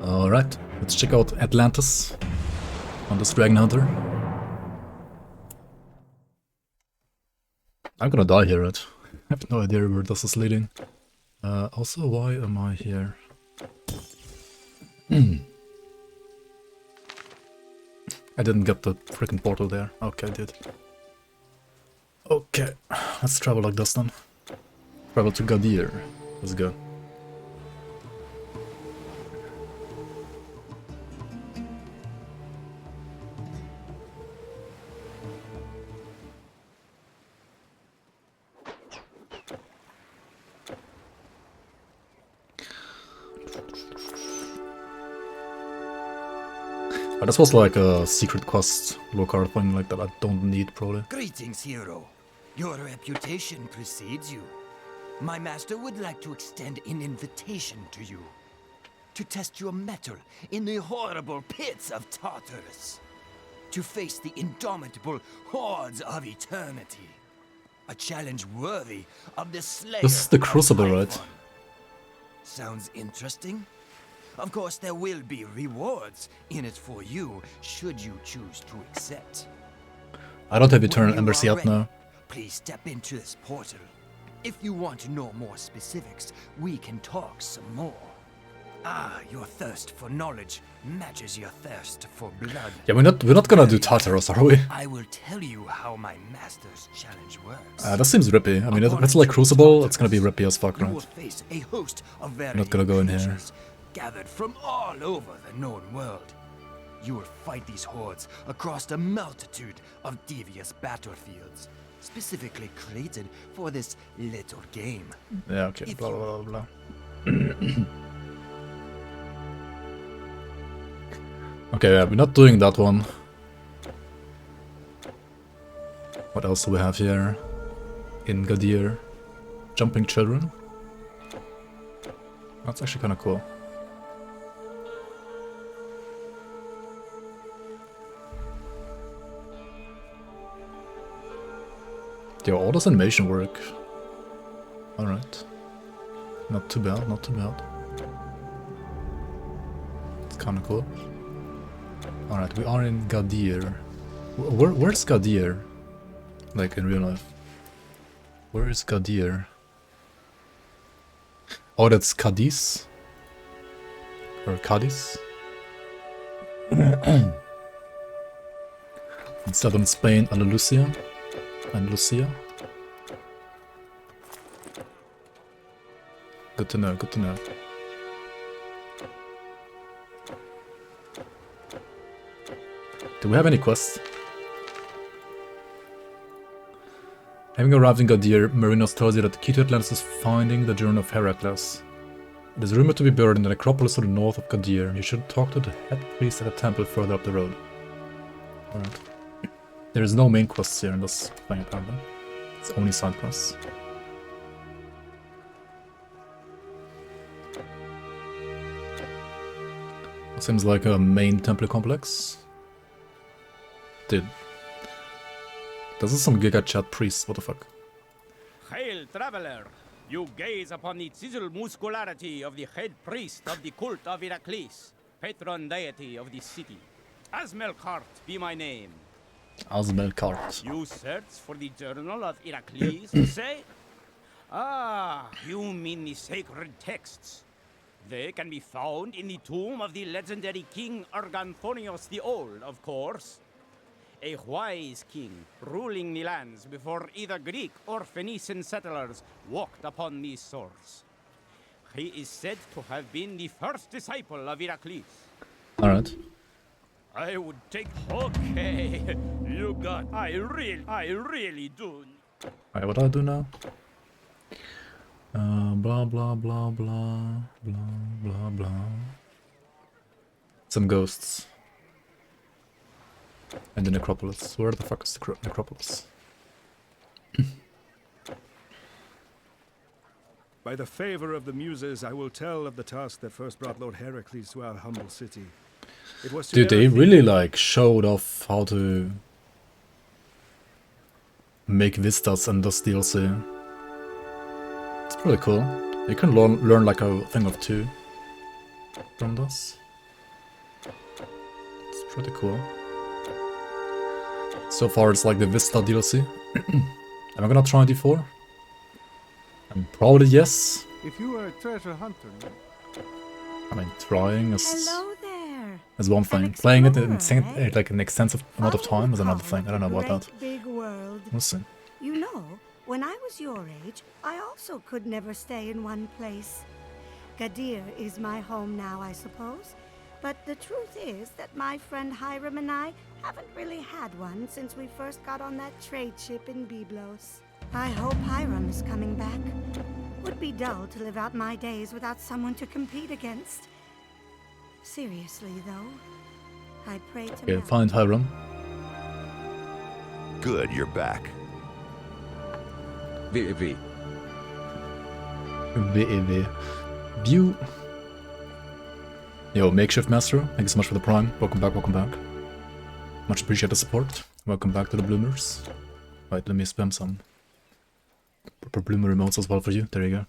Alright, let's check out Atlantis on this Dragon Hunter. I'm gonna die here, right? I have no idea where this is leading. Also, why am I here? I didn't get the freaking portal there. Okay, I did. Okay, let's travel like this then. Travel to Gadir. Let's go. This was like a secret quest locard thing like that I don't need probably. Greetings, hero. Your reputation precedes you. My master would like to extend an invitation to you. To test your mettle in the horrible pits of Tartarus. To face the indomitable hordes of eternity. A challenge worthy of the slayer. This is the Crucible, right? Sounds interesting? Of course, there will be rewards in it for you, should you choose to accept. I don't have Eternal Embers yet now. Please step into this portal. If you want to know more specifics, we can talk some more. Ah, your thirst for knowledge matches your thirst for blood. Yeah, we're not gonna do Tartarus, are we? I will tell you how my master's challenge works. That seems rippy. I mean, if it's like Crucible, it's gonna be rippy as fuck, You will right? face a host of very I'm not gonna go in here. gathered from all over the known world. You will fight these hordes across a multitude of devious battlefields, specifically created for this little game. Yeah, okay, blah blah blah blah. Okay, yeah, we're not doing that one. What else do we have here? In Gadir. Jumping Children. That's actually kinda cool. Yeah, all this animation work. Alright. Not too bad, not too bad. It's kinda cool. Alright, we are in Gadir. Where's Gadir? Like in real life. Where is Gadir? Oh, that's Cadiz? Or Cadiz? In southern Spain, Andalusia. And Lucia. Good to know, good to know. Do we have any quests? Having arrived in Gadir, Marinos tells you that the key to Atlantis is finding the journal of Heracles. It is rumored to be buried in the necropolis to the north of Gadir. You should talk to the head priest at a temple further up the road. Alright. There is no main quests here in this thing apparently. It's only side quests. Seems like a main temple complex. Dude. This is some Giga Chat priest, what the fuck? Hail, traveler! You gaze upon the chiseled muscularity of the head priest of the cult of Heracles, patron deity of the city. Asmelkart be my name. Asmelkart. You search for the journal of Heracles, you say? Ah, you mean the sacred texts. They can be found in the tomb of the legendary King Arganthonios the Old, of course. A wise king ruling the lands before either Greek or Phoenician settlers walked upon these shores. He is said to have been the first disciple of Heracles. Alright. I would take... Okay, you got... I really do... Alright, what do I do now? Blah blah blah blah blah blah blah. Some ghosts. And the necropolis. Where the fuck is the necropolis? By the favor of the Muses, I will tell of the task that first brought Lord Heracles to our humble city. It was to Dude, they really like showed off how to make vistas in this DLC. It's pretty cool. You can learn like a thing of two from this. It's pretty cool. So far it's like the Vista DLC. Am I gonna try D4? Probably yes. If you are a treasure hunter, I mean, trying is Hello there. one thing. An Playing it explorer, eh? like an extensive amount of time is another thing. I don't know about Great that. Big world. We'll see. You know, when I was your age, I also could never stay in one place. Gadir is my home now, I suppose. But the truth is that my friend Hiram and I haven't really had one since we first got on that trade ship in Byblos. I hope Hiram is coming back. Would be dull to live out my days without someone to compete against. Seriously, though, I pray to Okay, Mel. find Hiram. Good, you're back. VV. VEV. View. Yo, Makeshift Master, thank you so much for the prime. Welcome back, welcome back. Much appreciate the support. Welcome back to the Bloomers. Right, let me spam some proper Bloomer emotes as well for you. There you go.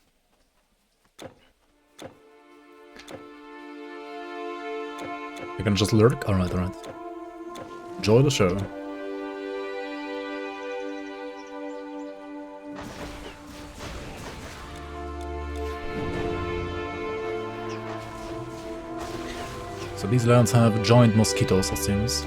You're gonna just lurk? Alright, alright. Enjoy the show. So these lands have giant mosquitoes, it seems.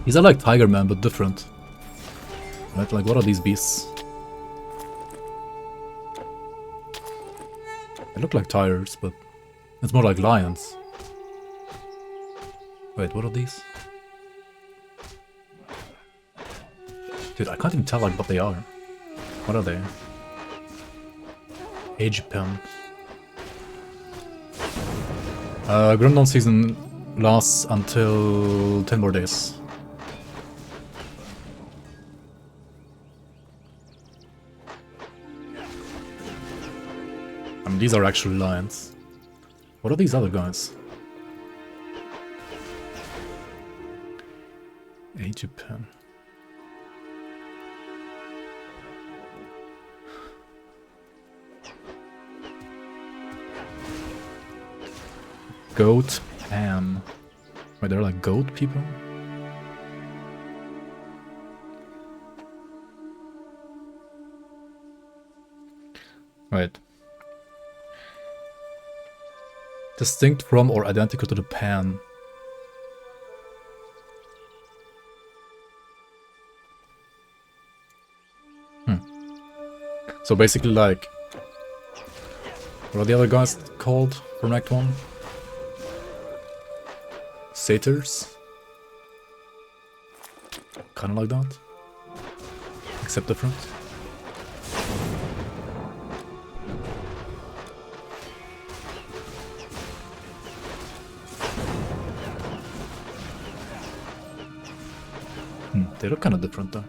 These are like Tiger Man, but different. Right? Like, what are these beasts? They look like tigers, but it's more like lions. Wait, what are these? Dude, I can't even tell like what they are. What are they? Age pen. Grimdawn season lasts until 10 more days. I mean, these are actually lions. What are these other guys? Age pen. Goat Pan. Wait, they're like goat people? Wait. Distinct from or identical to the pan. So basically like... What are the other guys called from Act 1? Satyrs? Kinda like that. Except different. They look kinda different though.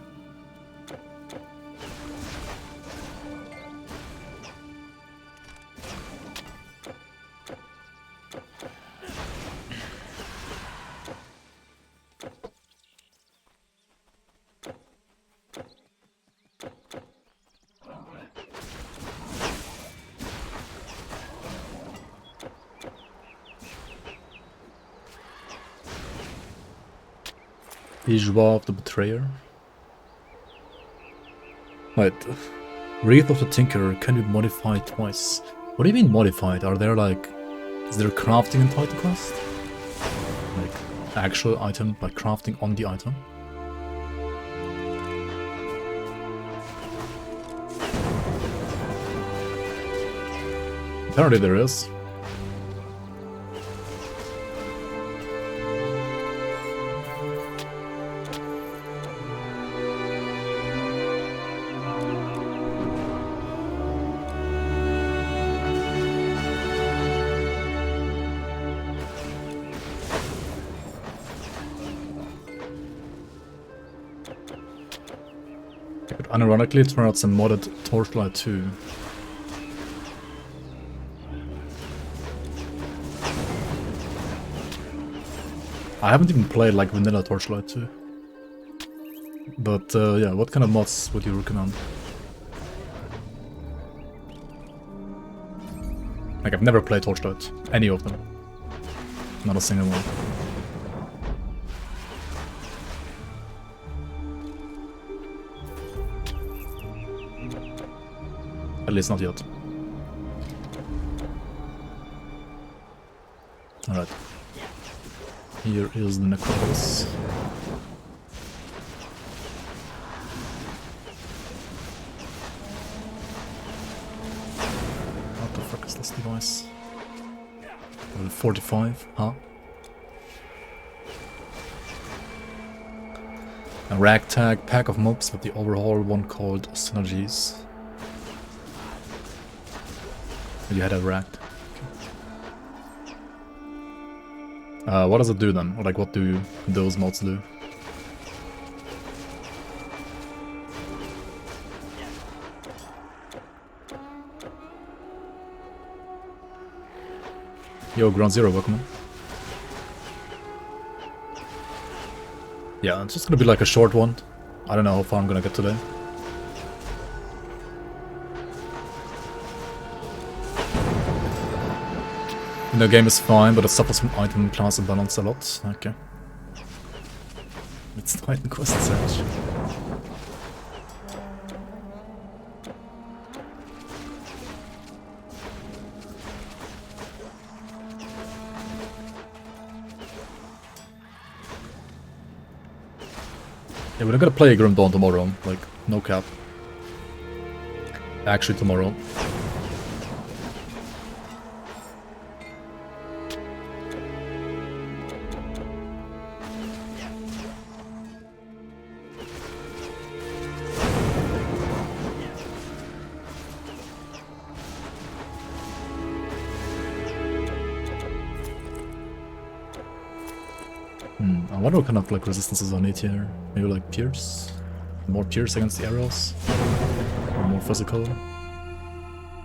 Ishwa of the Betrayer. Wait, Wreath of the Tinkerer can be modified twice. What do you mean modified? Are there like... Is there crafting in Titan Quest? like actual item, like crafting on the item. Apparently there is. I could unironically try out some modded Torchlight too. I haven't even played like vanilla Torchlight 2. But yeah, what kind of mods would you recommend? Like, I've never played Torchlight, any of them. Not a single one. At least not yet. Alright. Here is the necropolis. What the fuck is this device? Level 45, huh? A ragtag pack of mobs with the overhaul one called Synergies. You had a ragged. What does it do then? Or like, what do those mods do? Yo, Ground Zero, welcome. Yeah, it's just gonna be like a short one. I don't know how far I'm gonna get today. The game is fine, but it suffers from item class imbalance a lot. Okay. It's Titan Quest Search. Yeah, we're not gonna play Grim Dawn tomorrow, like, no cap. Actually tomorrow. I wonder what kind of like resistances I need here. Maybe like pierce? More pierce against the arrows? Or more physical?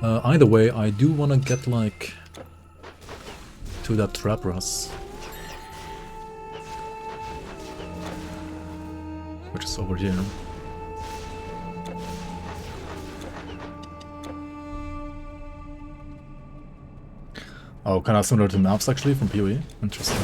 Either way, I do want to get like to that trap rust. Which is over here. Oh, kind of similar to maps actually from PoE. Interesting.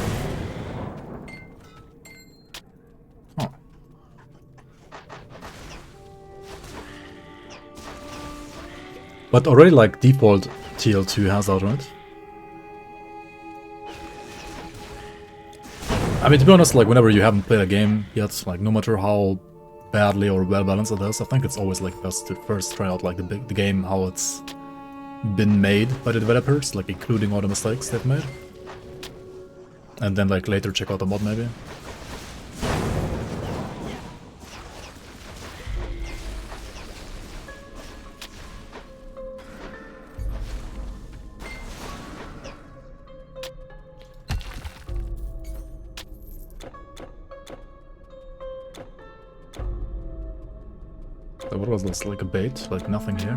But already like default TL2 has that, right? I mean, to be honest, like whenever you haven't played a game yet, like no matter how badly or well balanced it is, I think it's always like best to first try out like the game, how it's been made by the developers, like including all the mistakes they've made. And then like later check out the mod maybe. What was this, like a bait? Like nothing here?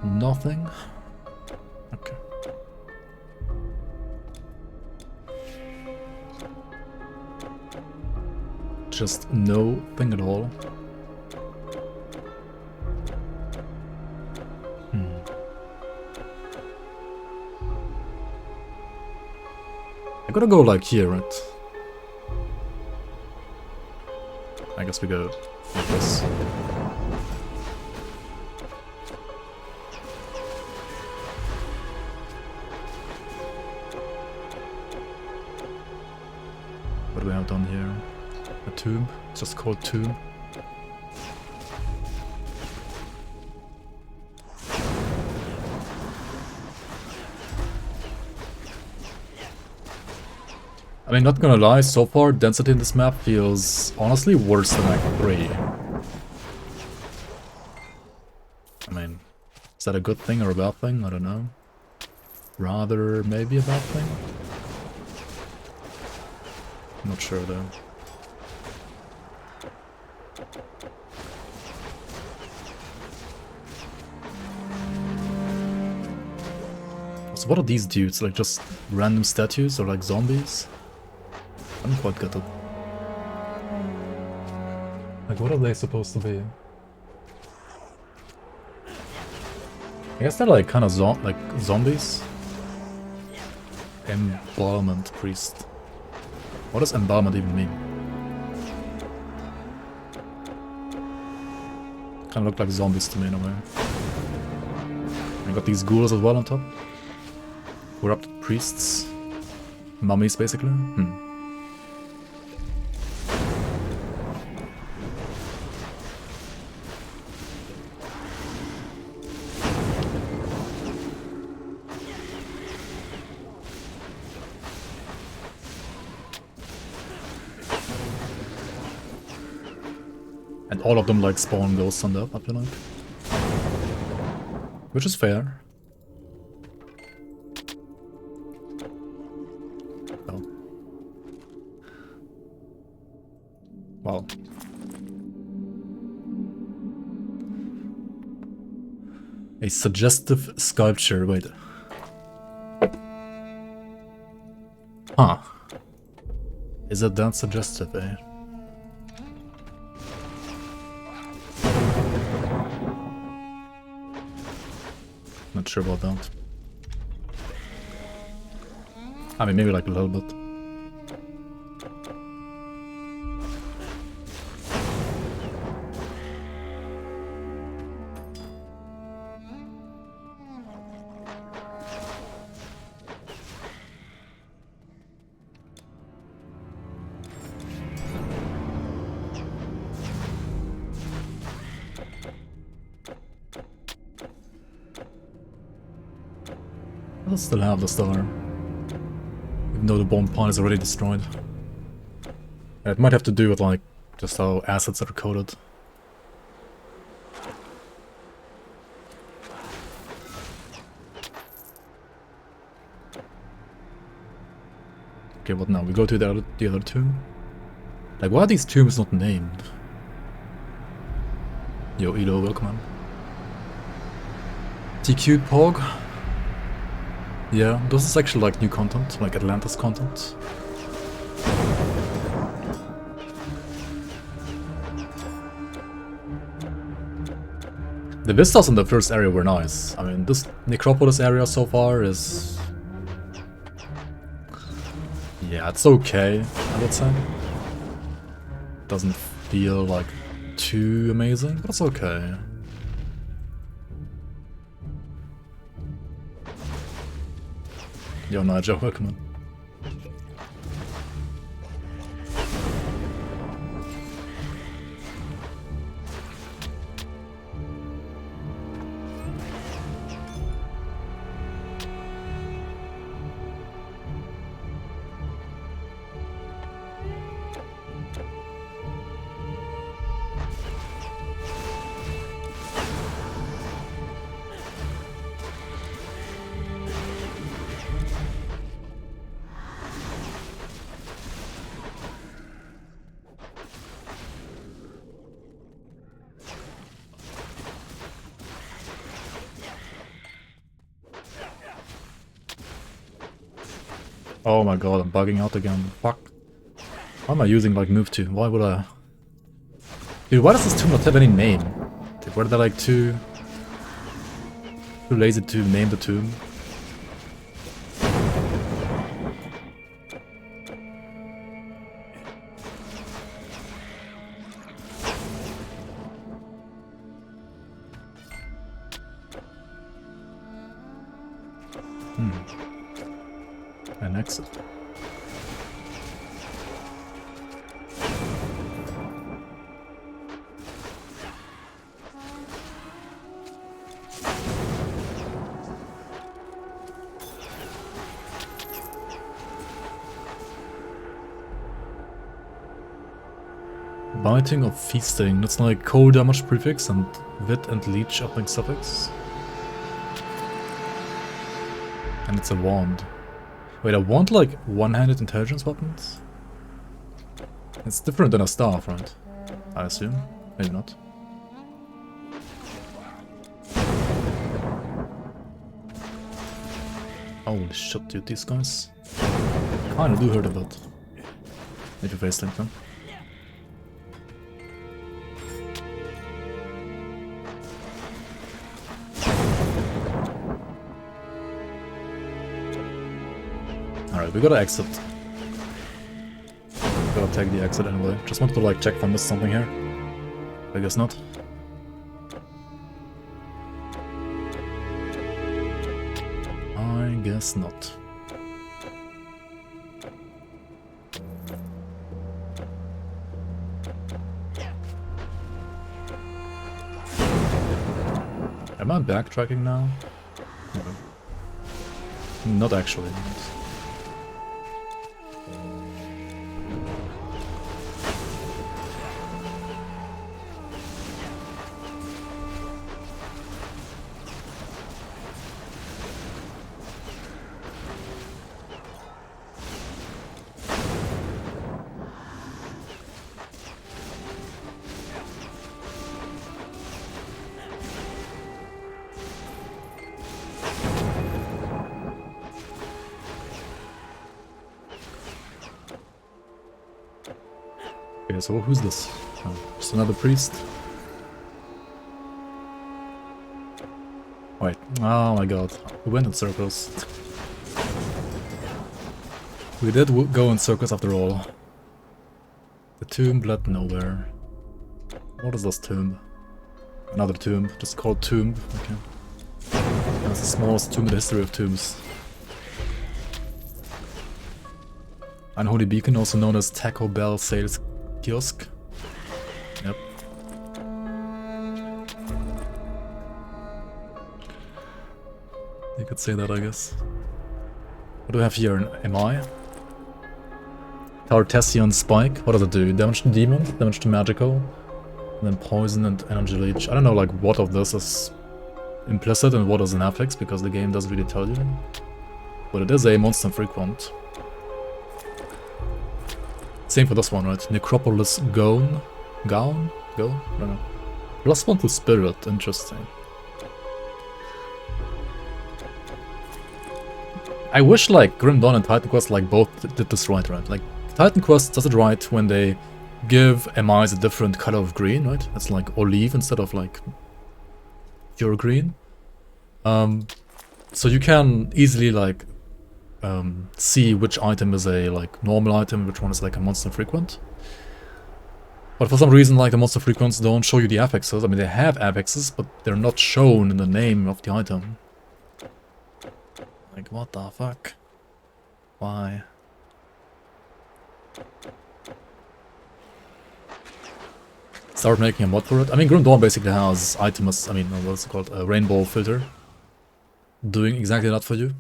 Nothing? Okay. Just no thing at all. I gotta go like here, right? I guess we go like this. What do we have done here? A tomb. It's just called tomb. I mean, not gonna lie, so far density in this map feels honestly worse than Act 3. I mean, is that a good thing or a bad thing? I don't know. Rather, maybe a bad thing? I'm not sure though. So what are these dudes? Like just random statues or like zombies? I don't quite get it. Like what are they supposed to be? I guess they're like kind of zombies. Embalmment priest. What does embalmment even mean? Kind of look like zombies to me in a way. I got these ghouls as well on top. Corrupt priests. Mummies basically. And all of them like spawn ghosts on that, I feel like. Which is fair. Oh. Wow. A suggestive sculpture, wait. Huh. Is it that suggestive, eh? Not sure about that. I mean, maybe like a little bit. I'll still have the star, even though the bomb point is already destroyed. It might have to do with like just how assets are coded. Okay, what now? We go to the other tomb? Like, why are these tombs not named? Yo, Elo, welcome on. TQ Pog? Yeah, this is actually like new content, like Atlantis content. The vistas in the first area were nice. I mean, this Necropolis area so far is... yeah, it's okay, I would say. Doesn't feel like too amazing, but it's okay. Yo, Nigel, welcome on. Oh my god, I'm bugging out again. Fuck. Why am I using like move to? Why would I? Dude, why does this tomb not have any name? Were they like too lazy to name the tomb? An exit. Biting or feasting. That's like cold damage prefix and wit and leech upping suffix. And it's a wand. Wait, a wand like one-handed intelligence weapons? It's different than a staff, right? I assume. Maybe not. Holy shit, dude, these guys. Kinda do hurt a bit. If you face link them. Alright, we gotta exit. Gotta take the exit anyway. Just wanted to like check if I missed something here. I guess not. I guess not. Am I backtracking now? No. Not actually. Okay, so who's this? Oh, just another priest? Wait, oh my god, we went in circles. We did go in circles after all. The tomb led nowhere. What is this tomb? Another tomb, just called tomb, okay. That's the smallest tomb in the history of tombs. Unholy Beacon, also known as Taco Bell Sales Kiosk. Yep. You could say that, I guess. What do we have here? An MI? Tartessian Spike. What does it do? Damage to demons, damage to magical, and then poison and energy leech. I don't know like what of this is implicit and what is an affix, because the game doesn't really tell you. But it is a monster frequent. Same for this one, right? Necropolis Gown? Gown? Go? I don't know. +1 to Spirit, interesting. I wish like Grim Dawn and Titan Quest like both did this right? Like Titan Quest does it right when they give MIs a different color of green, right? It's like olive instead of like pure green. So you can easily like see which item is a like normal item, which one is like a monster frequent. But for some reason, like the monster frequents don't show you the affixes. I mean, they have affixes, but they're not shown in the name of the item. Like, what the fuck? Why? Start making a mod for it. I mean, Grim Dawn basically has items. I mean, what's it called? A rainbow filter, doing exactly that for you.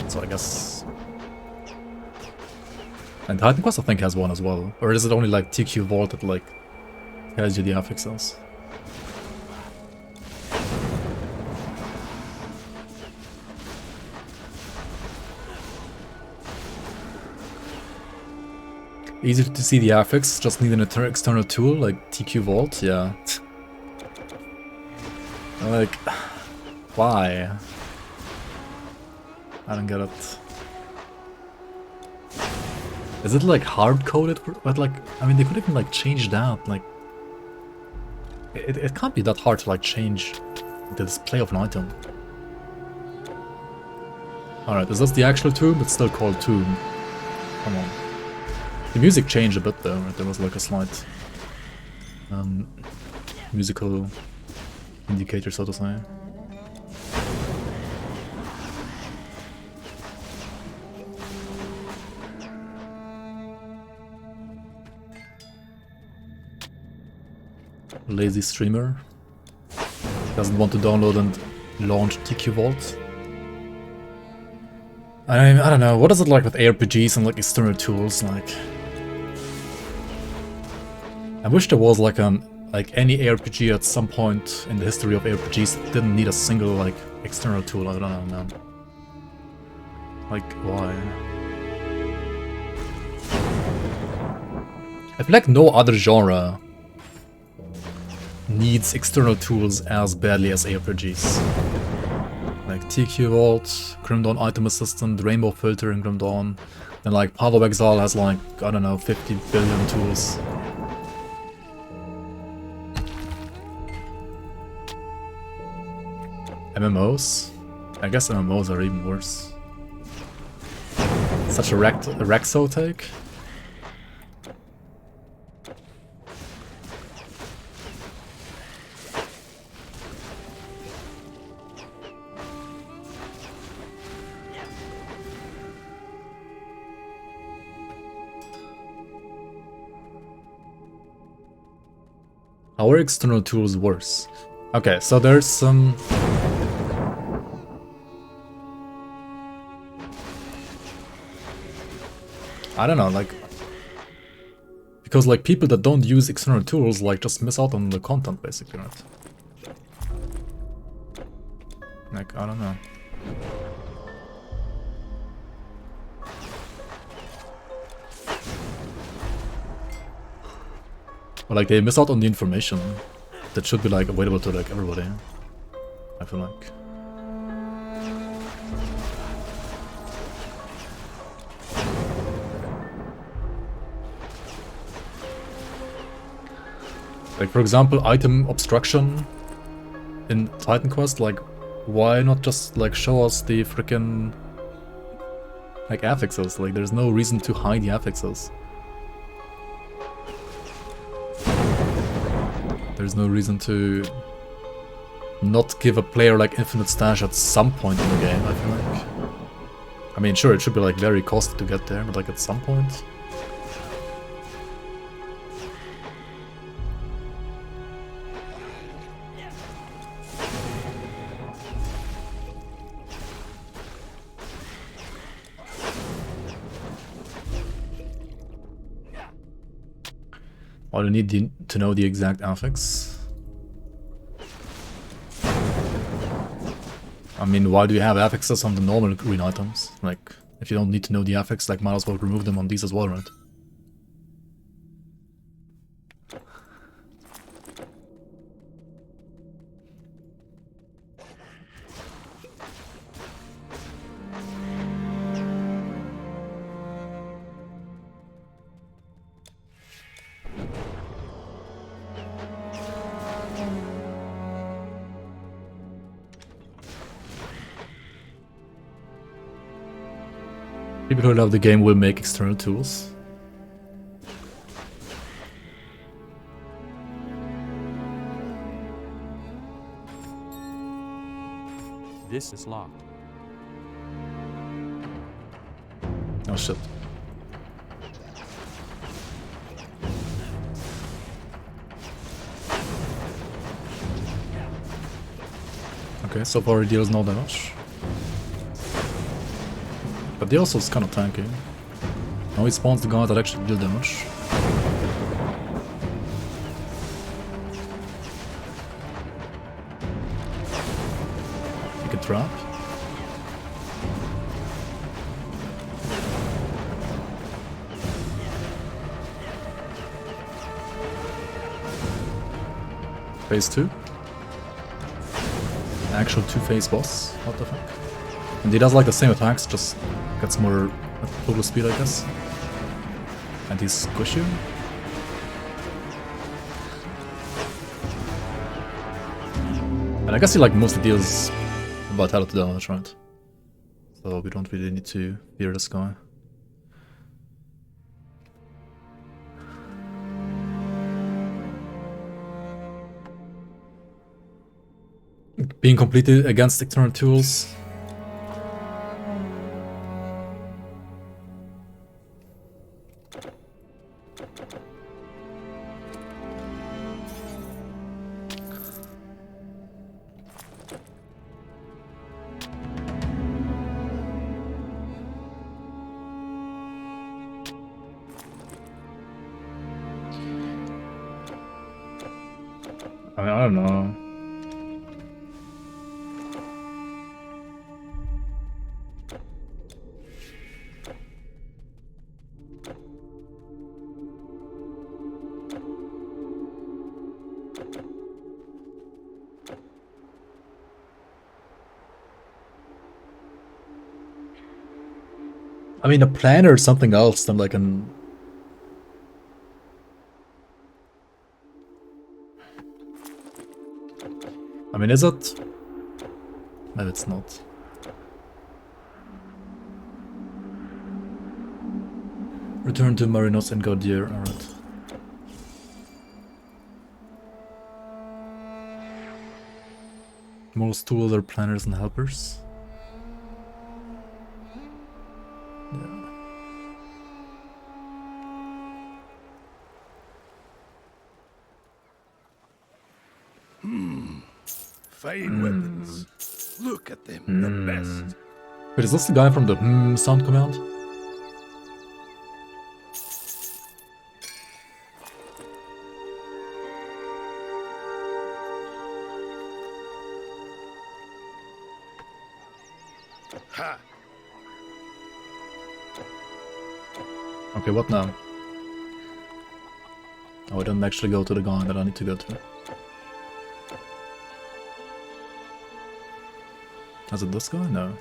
So I guess. And Titan Quest I think has one as well. Or is it only like TQ Vault that like tells you the affixes? Easy to see the affix, just need an external tool like TQ Vault, yeah. Like, why? I don't get it. Is it like hard-coded? But like, I mean, they could even like change that, like... It can't be that hard to like change the display of an item. Alright, is this the actual tomb? It's still called tomb. Come on. The music changed a bit though, right? There was like a slight musical indicator, so to say. Lazy streamer. Doesn't want to download and launch TQ Vault. I mean, I don't know, what is it like with ARPGs and like external tools? Like, I wish there was like any ARPG at some point in the history of ARPGs that didn't need a single like external tool. I don't know, man. Like, why? I feel like no other genre needs external tools as badly as ARPGs. Like TQ Vault, Grim Dawn Item Assistant, Rainbow Filter in Grim Dawn, and like Path of Exile has like, I don't know, 50 billion tools. MMOs? I guess MMOs are even worse. Such a Rexo take? How are external tools worse? Okay, so there's some... I don't know, like... Because like people that don't use external tools like just miss out on the content basically, right? Like, I don't know. But like they miss out on the information that should be like available to like everybody, I feel like. Like for example, item obstruction in Titan Quest, like why not just like show us the freaking like affixes? Like there's no reason to hide the affixes. There's no reason to not give a player like infinite stash at some point in the game, I feel like. I mean, sure, it should be like very costly to get there, but like at some point. Or you need to know the exact affix. I mean, why do you have affixes on the normal green items? Like, if you don't need to know the affix, like, might as well remove them on these as well, right? People who love the game will make external tools. This is locked. Oh shit. Okay, so far it deals no damage. But the also is kind of tanky. Now he spawns the guys that actually deal damage. You can trap. Phase 2. Actual 2-phase boss. What the fuck? And he does like the same attacks, just gets more total speed, I guess. And he's squishy. And I guess he like mostly deals vitality damage, right? So we don't really need to fear this guy. Being completely against external tools. I mean, I don't know. I mean, a planner is something else than like an... I mean, is it? Maybe it's not. Return to Marinos and Gaudier, alright. Most tools are planners and helpers. Fine weapons. Look at them, the best. Wait, is this the guy from the sound command? Ha! Okay, what now? Oh, I didn't actually go to the guy that I need to go to. Is it this guy? No.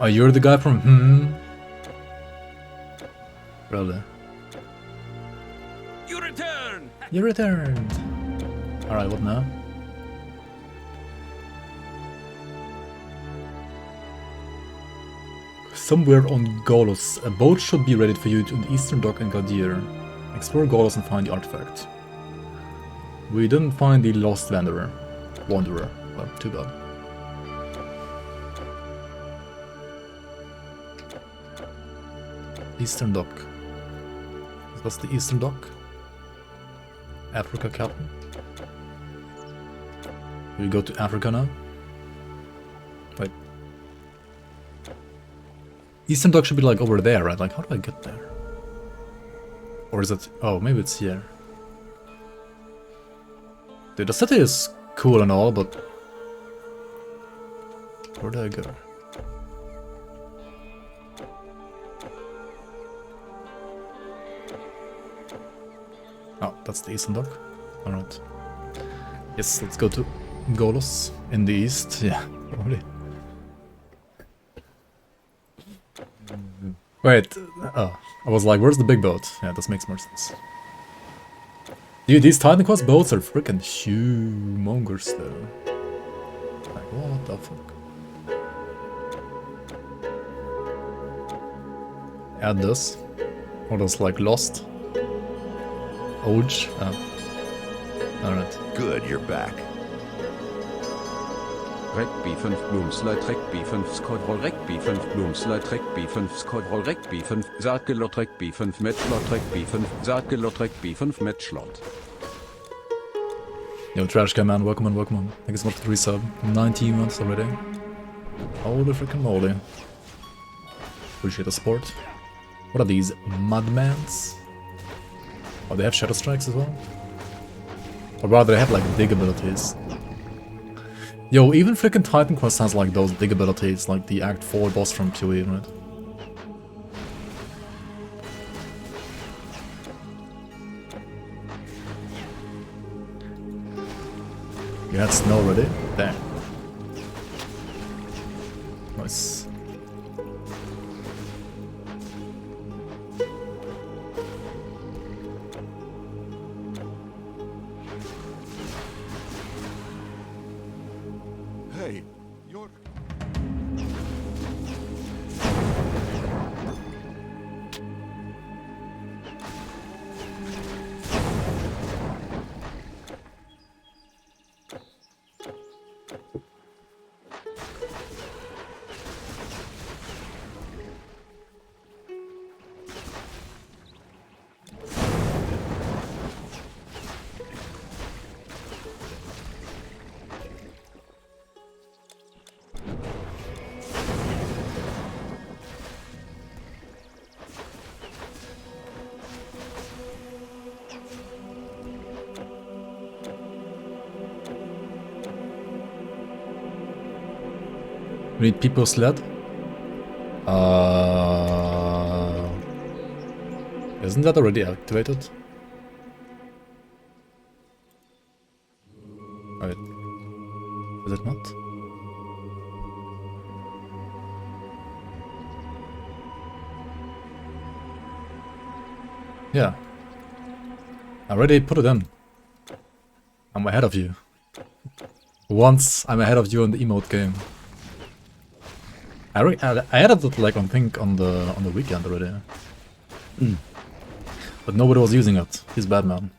Oh, you're the guy from Really? You return! You returned! Alright, what now? Somewhere on Golos, a boat should be ready for you to the eastern dock in Gaudier. Explore Golos and find the artifact. We didn't find the lost wanderer. Well, too bad. Eastern dock. What's the eastern dock? Africa, Captain. We go to Africa now? Wait. Eastern dock should be like over there, right? Like, how do I get there? Or is it... Oh, maybe it's here. Dude, the city is cool and all, but... Where do I go? Oh, that's the eastern dock. Alright. Yes, let's go to Golos in the east. Yeah, probably. Wait, oh, I was like, where's the big boat? Yeah, this makes more sense. Dude, these Titan Quest boats are freaking humongous though. Like, what the fuck? Add this. Or this like lost. Oge. Oh. Alright. Good, you're back. Rec B5 Blumslide Rec B5 Squadron Rec B5 Blumslide Rec B5 Squadron Rec B5 Saatgelot Rec B5 Matchlot Rec B5 Saatgelot Rec B5 Matchlot. Yo, Trash Can Man, welcome on, welcome on. Thank you so much for the resub. 19 months already. Holy freaking moly. Appreciate the support. What are these? Mudmans? Oh, they have Shadow Strikes as well? Or rather, they have like dig abilities. Yo, even freaking Titan Quest has like those dig abilities, like the Act 4 boss from PoE, right? You had snow already? Damn. Nice. Hey, you're... We need people sled. Isn't that already activated? Wait. Is it not? Yeah. I already put it in. I'm ahead of you. Once I'm ahead of you in the emote game. I added it like on the weekend already. But nobody was using it. He's bad, man.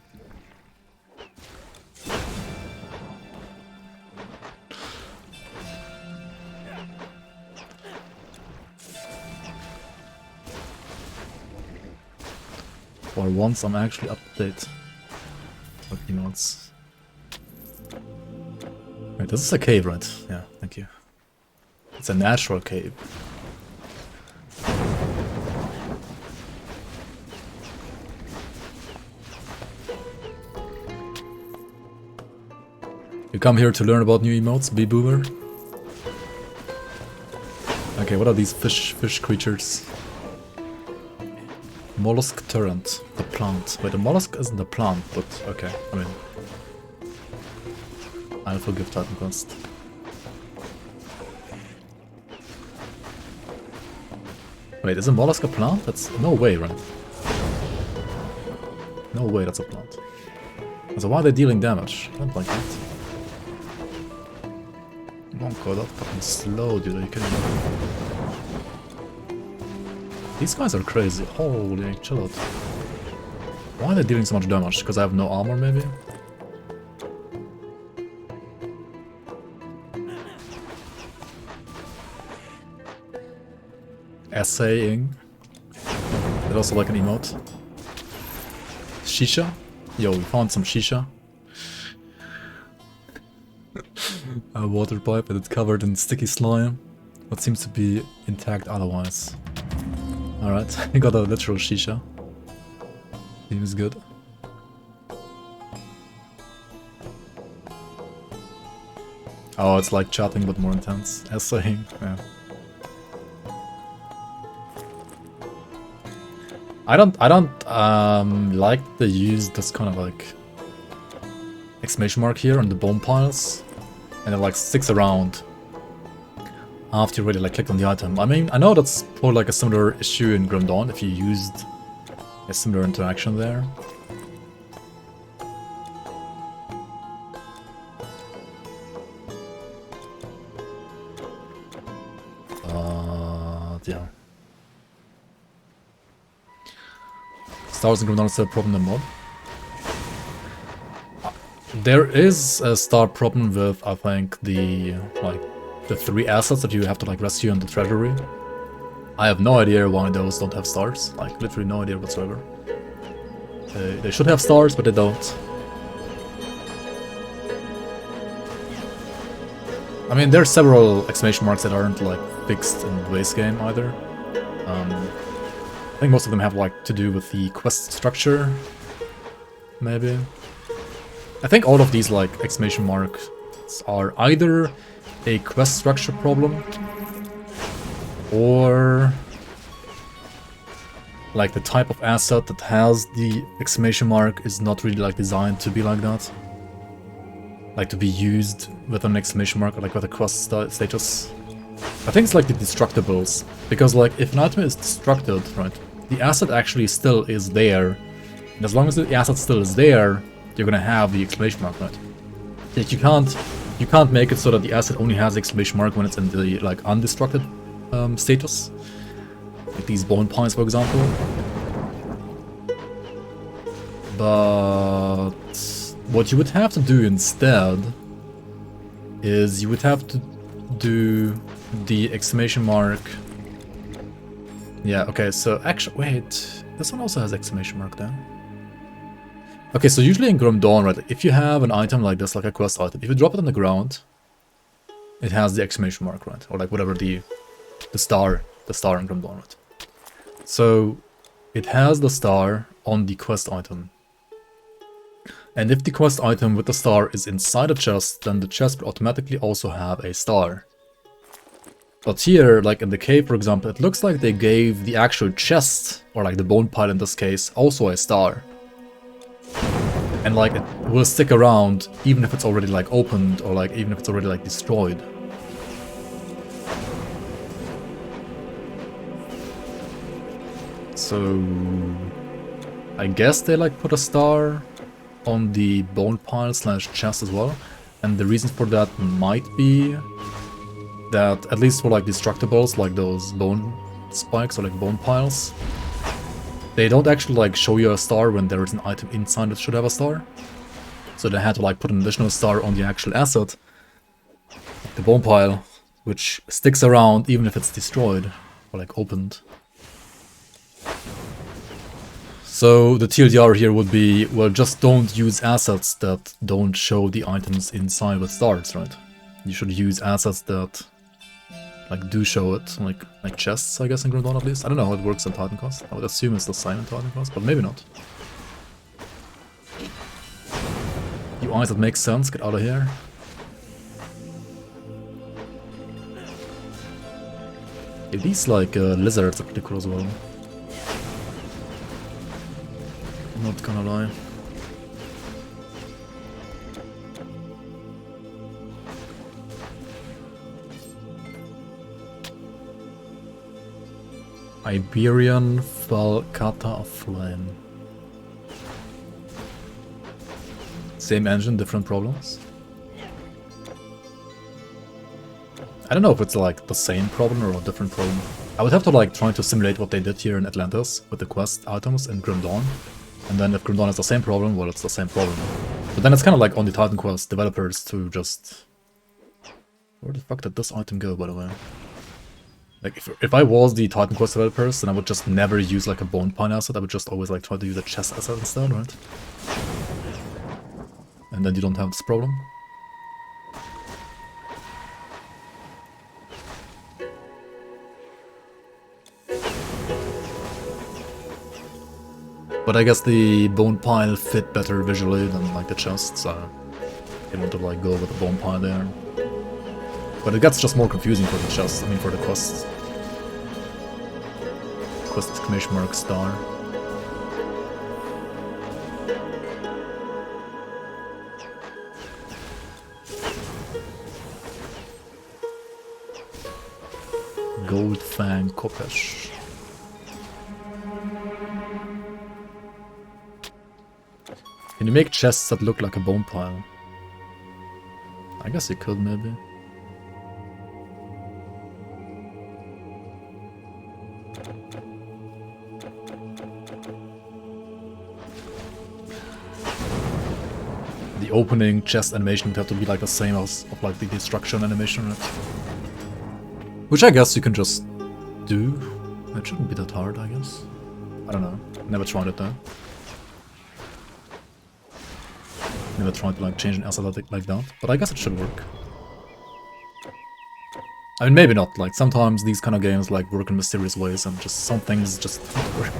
For once I'm actually up to date. With emotes. Wait, this is a cave, right? Yeah, thank you. It's a natural cave. You come here to learn about new emotes, B-Boomer? Okay, what are these fish creatures? Mollusk turret, the plant. Wait, the mollusk isn't a plant, but okay, I mean... I'll forgive Titan Quest. Wait, is a mollusk a plant? That's... no way, right? No way that's a plant. So why are they dealing damage? I don't like that. Monko, that's fucking slow, dude, are you kidding me? These guys are crazy, holy chill out. Why are they dealing so much damage? Because I have no armor, maybe? Essaying. Is also like an emote. Shisha? Yo, we found some shisha. A water pipe and it's covered in sticky slime. What seems to be intact otherwise. Alright, we got a literal shisha. Seems good. Oh, it's like chatting but more intense. Essaying, yeah. I don't like they use this kind of like exclamation mark here on the bone piles, and it like sticks around after you already like clicked on the item. I mean, I know that's probably like a similar issue in Grim Dawn if you used a similar interaction there. Yeah. Stars in Grim Dawn is still a problem in mod. There is a star problem with, I think, the 3 assets that you have to like rescue in the treasury. I have no idea why those don't have stars, like literally no idea whatsoever. They should have stars, but they don't. I mean, there are several exclamation marks that aren't like fixed in the base game either. I think most of them have like to do with the quest structure, maybe. I think all of these like exclamation marks are either a quest structure problem or like the type of asset that has the exclamation mark is not really like designed to be like that. Like to be used with an exclamation mark or like with a quest status. I think it's like the destructibles, because like if an item is destructed, right, the asset actually still is there, and as long as the asset still is there, you're gonna have the exclamation mark, right? Like you can't make it so that the asset only has the exclamation mark when it's in the like undestructed status, like these bone piles, for example. But what you would have to do instead is you would have to do the exclamation mark. Yeah, okay, so actually, wait, this one also has exclamation mark then. Okay, so usually in Grim Dawn, right, if you have an item like this, like a quest item, if you drop it on the ground, it has the exclamation mark, right, or like whatever the star in Grim Dawn, right. So it has the star on the quest item. And if the quest item with the star is inside a chest, then the chest will automatically also have a star. But here, like in the cave, for example, it looks like they gave the actual chest, or like the bone pile in this case, also a star. And like it will stick around even if it's already like opened, or like even if it's already like destroyed. So I guess they like put a star on the bone pile / chest as well. And the reason for that might be that, at least for like destructibles, like those bone spikes or like bone piles, they don't actually like show you a star when there is an item inside that should have a star. So they had to like put an additional star on the actual asset, like the bone pile, which sticks around even if it's destroyed or like opened. So the TLDR here would be, well, just don't use assets that don't show the items inside with stars, right? You should use assets that like do show it, like chests, I guess, in Grim Dawn at least. I don't know how it works in Titan Quest. I would assume it's the same in Titan Quest, but maybe not. You eyes that make sense, get out of here. Yeah, these like lizards are pretty cool as well. I'm not gonna lie. Iberian Falcata of Flame. Same engine, different problems. I don't know if it's like the same problem or a different problem. I would have to like try to simulate what they did here in Atlantis with the quest items in Grim Dawn. And then if Grim Dawn is the same problem, well, it's the same problem. But then it's kind of like on the Titan Quest developers to just... Where the fuck did this item go, by the way? Like, if I was the Titan Quest developers, then I would just never use like a bone pine asset. I would just always like try to use a chest asset instead, right? And then you don't have this problem. But I guess the bone pile fit better visually than like the chest, so I want to like go with the bone pile there. But it gets just more confusing for the chest, I mean for the quest. Quest exclamation mark star. Gold Fang Kopesh. Can you make chests that look like a bone pile? I guess you could, maybe. The opening chest animation would have to be like the same as of like the destruction animation, right? Which I guess you can just do. It shouldn't be that hard, I guess. I don't know. Never tried it though. Never tried to like change an asset like that, but I guess it should work. I mean, maybe not. Like sometimes these kind of games like work in mysterious ways, and just some things just don't work.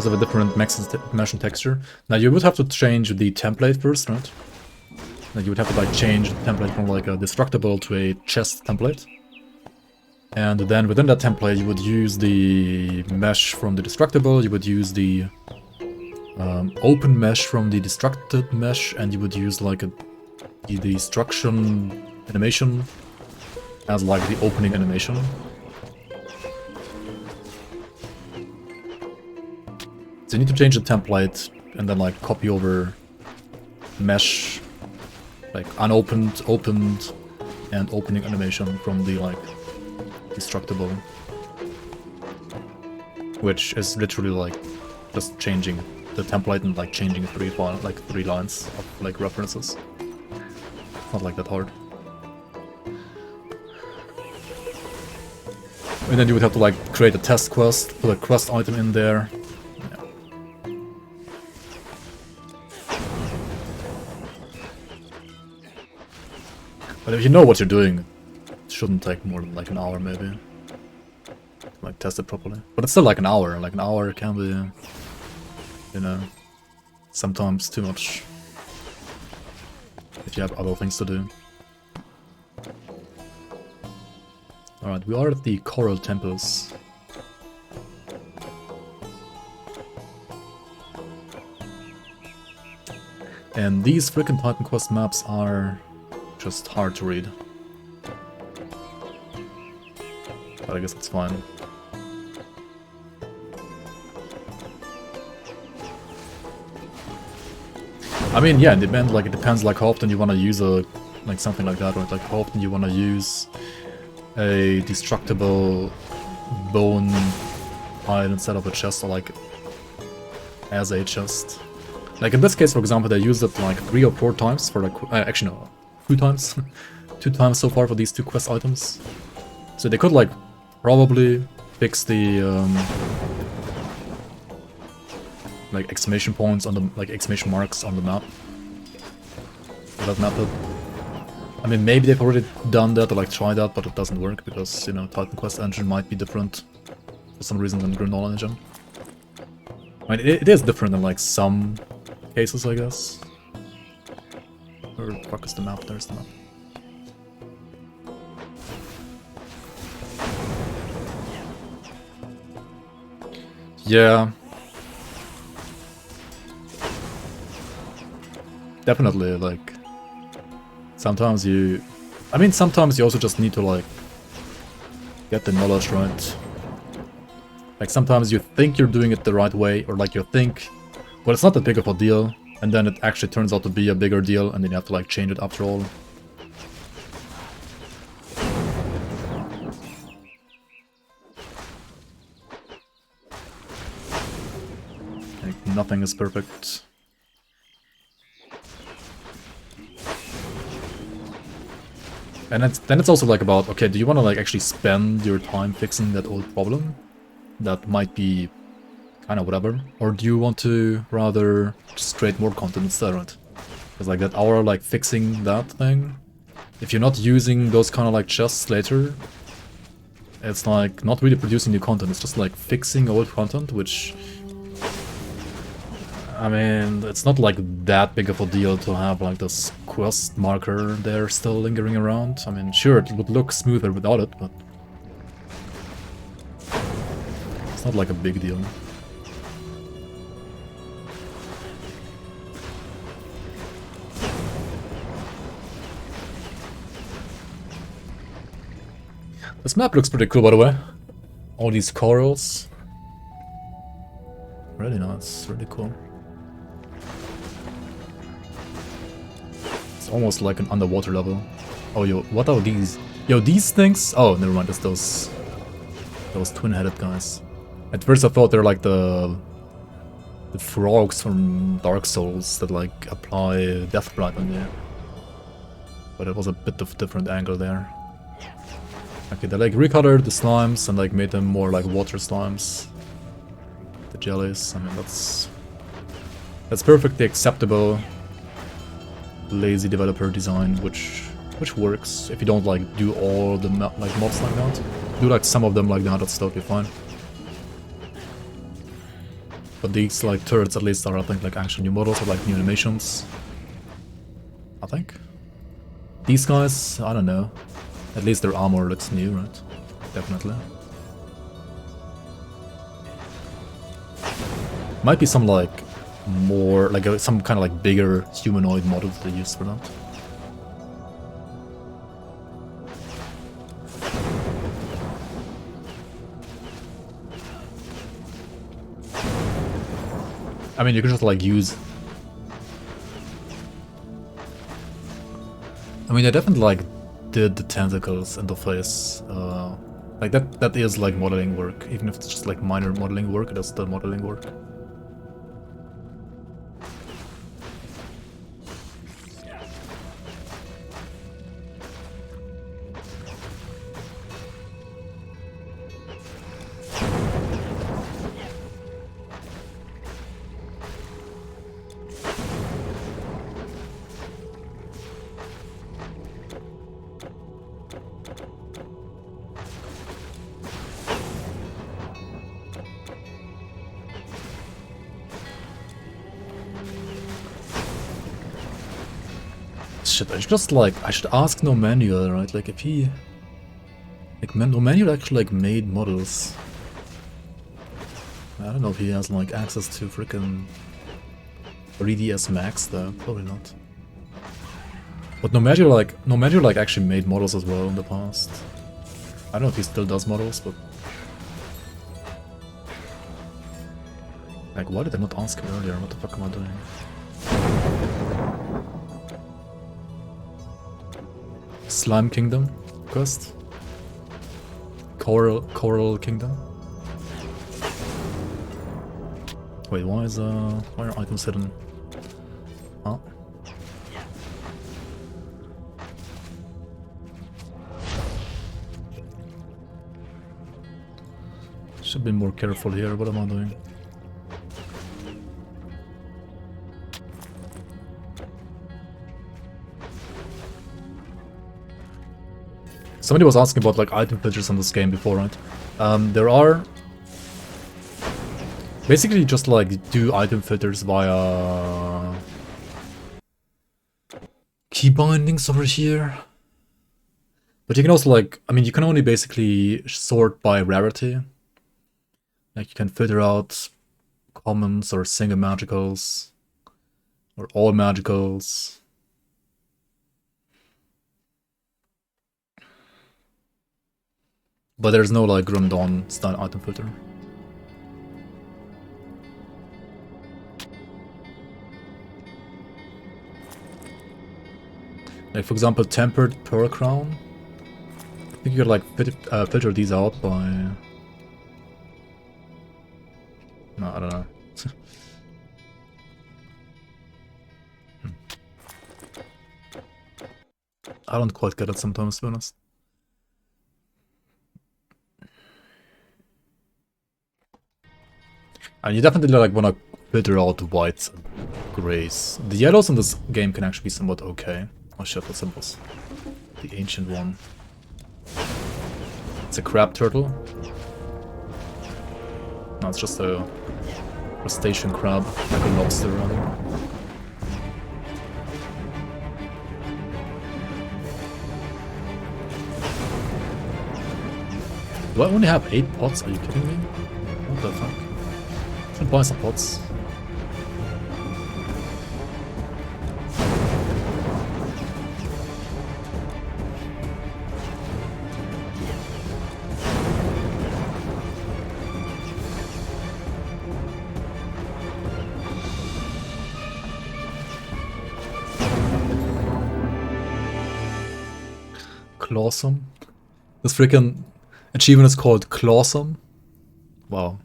Have a different mesh and texture. Now you would have to change the template first, right? Now you would have to like change the template from like a destructible to a chest template. And then within that template you would use the mesh from the destructible, you would use the open mesh from the destructed mesh, and you would use like the destruction animation as like the opening animation. So you need to change the template and then like copy over mesh, like unopened, opened, and opening animation from the like destructible, which is literally like just changing the template and like changing three lines of like references. Not like that hard. And then you would have to like create a test quest, put a quest item in there. But if you know what you're doing, it shouldn't take more than like an hour maybe. Like test it properly. But it's still like an hour. Like an hour can be, you know, sometimes too much. If you have other things to do. Alright, we are at the Coral Temples. And these frickin' Titan Quest maps are just hard to read. But I guess it's fine. I mean, yeah, it depends like how often you wanna use like something like that, or like how often you wanna use a destructible bone pile instead of a chest, or like as a chest. Like in this case, for example, they used it like 3 or 4 times for like, actually no, 2 times. 2 times so far for these 2 quest items. So they could like probably fix the like exclamation points on the, like exclamation marks on the map. For that method. I mean, maybe they've already done that or like tried that, but it doesn't work because, you know, Titan Quest engine might be different for some reason than Grimoire engine. I mean, it is different in like some cases, I guess. Where the fuck is the map? There's the map. Yeah. Definitely, like, sometimes you... I mean, sometimes you also just need to, like, get the knowledge right. Like, sometimes you think you're doing it the right way, or like you think, well, it's not that big of a deal, and then it actually turns out to be a bigger deal, and then you have to, like, change it after all. Like, nothing is perfect. And then it's also like about, okay, do you want to like actually spend your time fixing that old problem? That might be kind of whatever. Or do you want to rather just create more content instead, right? Because like that hour like fixing that thing, if you're not using those kind of like chests later, it's like not really producing new content, it's just like fixing old content, which... I mean, it's not like that big of a deal to have like this quest marker there still lingering around. I mean, sure, it would look smoother without it, but it's not like a big deal. This map looks pretty cool, by the way. All these corals. Really nice, really cool. It's almost like an underwater level. Oh, yo, what are these? Yo, these things? Oh, never mind, it's those twin-headed guys. At first I thought they're like the frogs from Dark Souls that like apply Death Blight on you. But it was a bit of a different angle there. Okay, they like recolored the slimes and like made them more like water slimes. The jellies, I mean that's perfectly acceptable. Lazy developer design, which works if you don't like do all the like mobs like that. Do like some of them like that, that's totally fine. But these like turrets at least are, I think, like actual new models or like new animations. I think. These guys, I don't know. At least their armor looks new, right? Definitely. Might be some like more like some kind of like bigger humanoid model they use for that. I mean, you could just like use... I mean, I definitely like did the tentacles and the face. Like that is like modeling work, even if it's just like minor modeling work, it is still modeling work. shit, I should just like, I should ask No Manual, right? Like if he... Like No Manual actually like made models. I don't know if he has like access to freaking 3ds Max though, probably not. But No Manual like actually made models as well in the past. I don't know if he still does models, but... Like, why did I not ask him earlier? What the fuck am I doing? Slime Kingdom quest? Coral Kingdom? Wait, why are items hidden? Huh? Should be more careful here. What am I doing? Somebody was asking about like item filters in this game before, right? There are basically just like do item filters via key bindings over here. But you can also like, I mean, you can only basically sort by rarity. Like you can filter out commons or single magicals or all magicals. But there's no like Grim Dawn style item filter. Like for example, Tempered Pearl Crown. I think you could like filter these out by... No, I don't know. I don't quite get it sometimes, to be honest. And you definitely like want to filter out the whites and grays. The yellows in this game can actually be somewhat okay. Oh shit, what's the boss? The ancient one. It's a crab turtle. No, it's just a crustacean crab, like a lobster rather. Do I only have 8 pots? Are you kidding me? What the fuck? I should buy some pots. Clawsome. This freaking achievement is called Clawsome. Wow.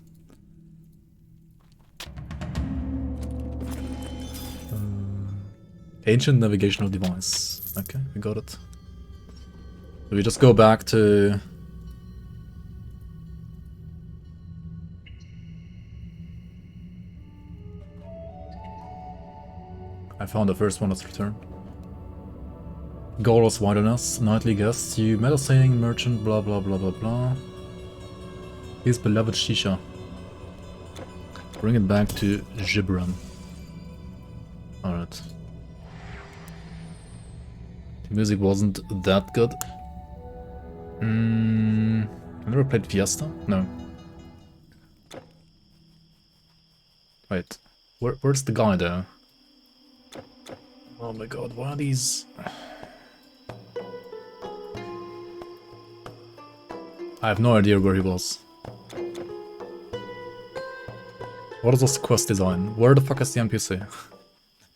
Ancient navigational device. Okay, we got it. So we just go back to... I found the first one, let's return. Golos Wilderness, nightly guests, you met a saying merchant, blah blah blah blah blah. His beloved Shisha. Bring it back to Gibran. Alright. The music wasn't that good. I never played Fiesta? No. Wait. Where's the guy though? Oh my god, why are these... I have no idea where he was. What is this quest design? Where the fuck is the NPC?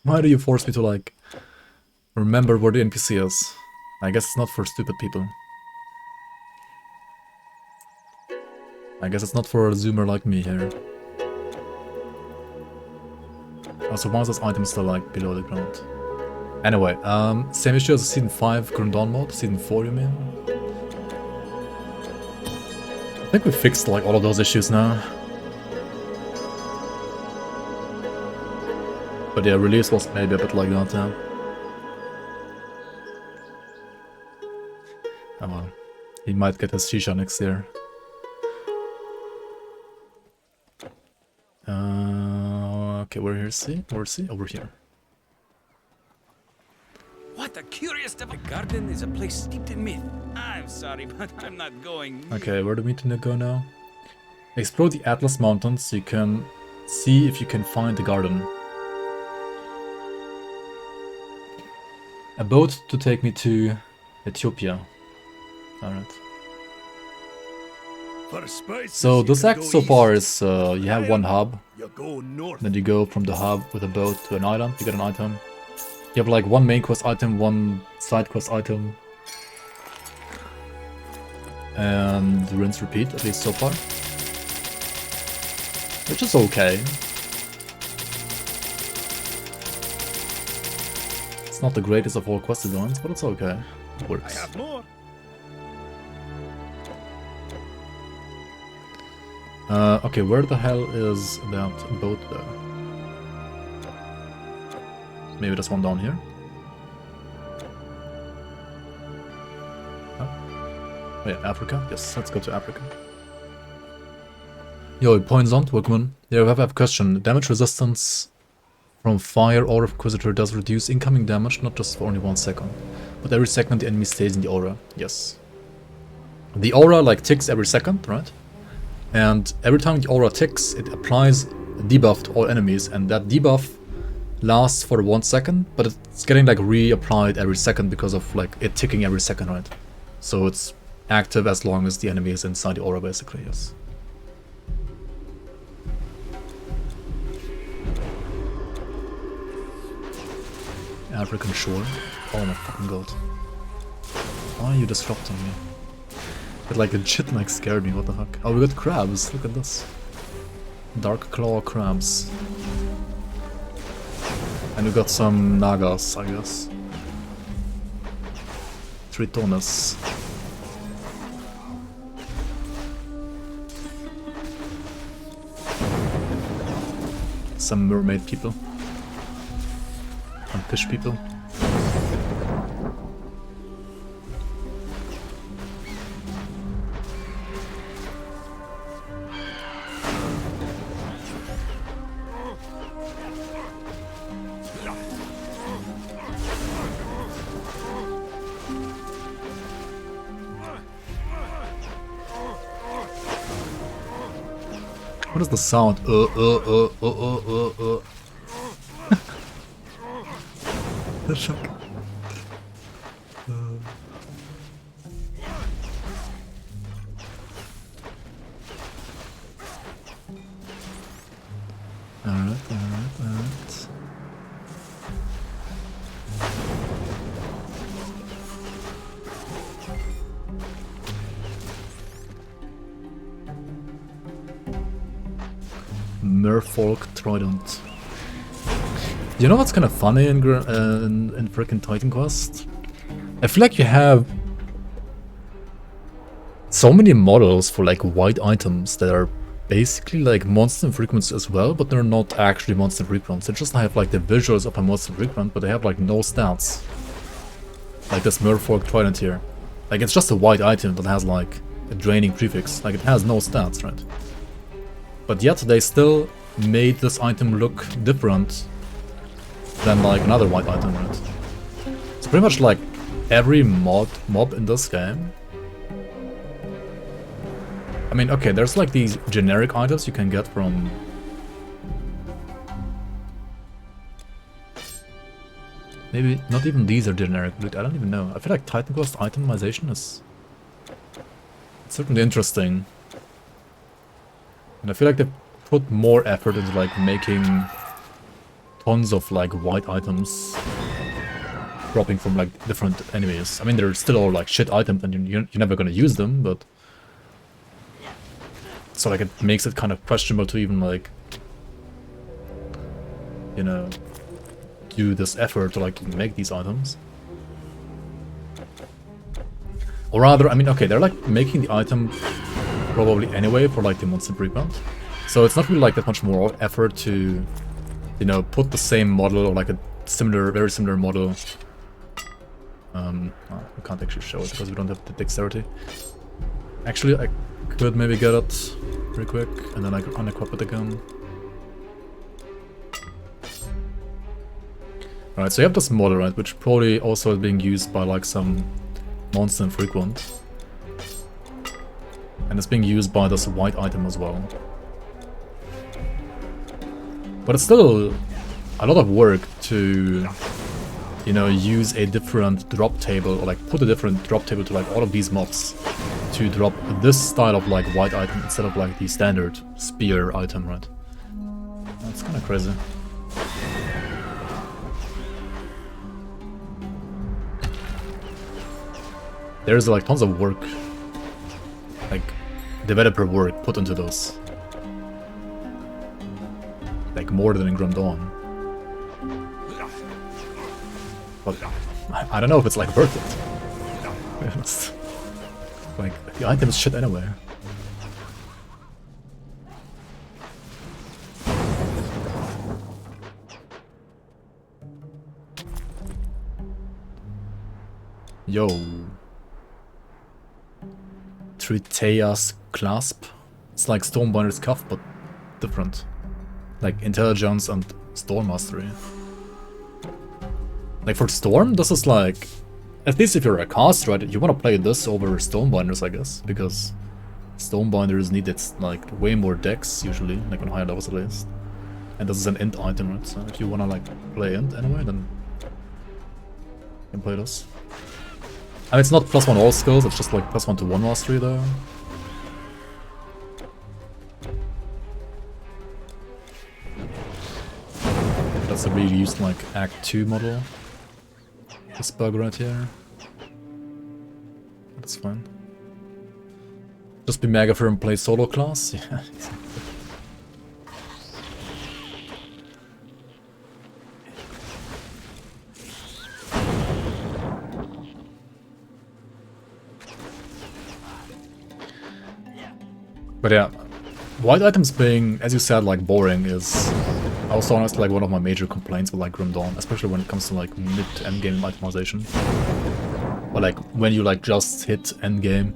Why do you force me to like remember where the NPC is? I guess it's not for stupid people. I guess it's not for a zoomer like me here. Also, why is this item still like below the ground? Anyway, same issue as the Season 5 Grim Dawn mod, Season 4 you mean? I think we fixed like all of those issues now. But yeah, release was maybe a bit like that, yeah. Oh well. He might get his Shisha next year. Okay, where is he? Where is he? Over here. What a garden is a place steeped in myth. I'm sorry, but I'm not going. Okay, where do we need to go now? Explore the Atlas Mountains so you can see if you can find the garden. A boat to take me to Ethiopia. Alright. For spices, So you this can act go so far east. is you have one hub, You go north. then you go from the hub with a boat to an island, you get an item. You have like one main quest item, one side quest item. And rinse repeat, at least so far. Which is okay. It's not the greatest of all quest designs, but it's okay. It I works. have more. Okay, where the hell is that boat though? Maybe there's one down here? Oh yeah, Africa. Yes, let's go to Africa. Yo, Poignant, welcome. Yeah, I have a question. Damage resistance from fire aura of Inquisitor does reduce incoming damage, not just for only 1 second, but every second the enemy stays in the aura. Yes. The aura like ticks every second, right? And every time the aura ticks, it applies a debuff to all enemies, and that debuff lasts for 1 second, but it's getting like reapplied every second because of like it ticking every second, right? So it's active as long as the enemy is inside the aura, basically, yes. African shore. Oh my fucking god. Why are you disrupting me? It like legit like scared me, what the heck. Oh, we got crabs, look at this. Dark claw crabs. And we got some nagas, I guess. Tritones. Some mermaid people. And fish people. What is the sound? The shock. Alright. Merfolk Trident. You know what's kind of funny in frickin' Titan Quest? I feel like you have so many models for like white items that are basically like monster frequency as well, but they're not actually monster frequency. They just have like the visuals of a monster frequent, but they have like no stats. Like this Merfolk Trident here. Like it's just a white item that has like a draining prefix. Like it has no stats, right? But yet they still made this item look different than like another white item, right? It's pretty much like every mob in this game. I mean, okay, there's like these generic items you can get from... Maybe not even these are generic, but I don't even know. I feel like Titan Quest itemization is certainly interesting. And I feel like they put more effort into like making tons of like white items dropping from like different enemies. I mean, they're still all like shit items and you're never gonna use them, but... So like it makes it kind of questionable to even like, you know, do this effort to like make these items. Or rather, I mean, okay, they're like making the item probably anyway for like the monster frequent. So it's not really like that much more effort to, you know, put the same model or like a similar, very similar model. We can't actually show it because we don't have the dexterity. Actually, I could maybe get it pretty quick and then I could unequip it again. Alright, so you have this model, right, which probably also is being used by like some monster infrequent. And it's being used by this white item as well. But it's still a lot of work to, you know, use a different drop table, or like put a different drop table to like all of these mobs to drop this style of like white item instead of like the standard spear item, right? That's kind of crazy. There's like tons of work, like developer work put into those. Like more than in Grim Dawn. But I don't know if it's like worth it. To be honest. Like the item is shit anyway. Yo. Tritea's clasp. It's like Stormbinder's cuff, but different. Like intelligence and storm mastery. Like for Storm, this is like, at least if you're a caster, right, you want to play this over Stonebinders, I guess, because Stonebinders need its like way more dex usually, like on higher levels at least. And this is an int item, right? So if you want to like play int anyway, then you can play this. I mean, it's not +1 all skills, it's just like +1 to 1 mastery though. That's a really used like Act 2 model. This bug right here. That's fine. Just be mega firm, play solo class? Yeah, exactly. But yeah, white items being, as you said, like boring is also honestly like one of my major complaints with like Grim Dawn, especially when it comes to like mid to end game itemization. Or like when you like just hit end game,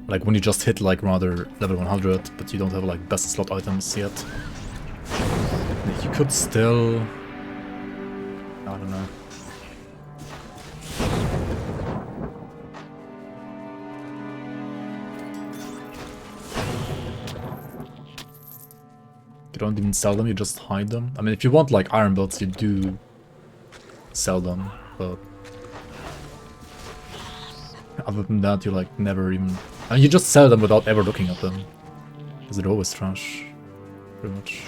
like when you just hit like rather level 100, but you don't have like best slot items yet. You could still, I don't know. You don't even sell them, you just hide them. I mean, if you want like iron belts, you do sell them, but other than that, you like never even... I mean, you just sell them without ever looking at them, because they're always trash, pretty much.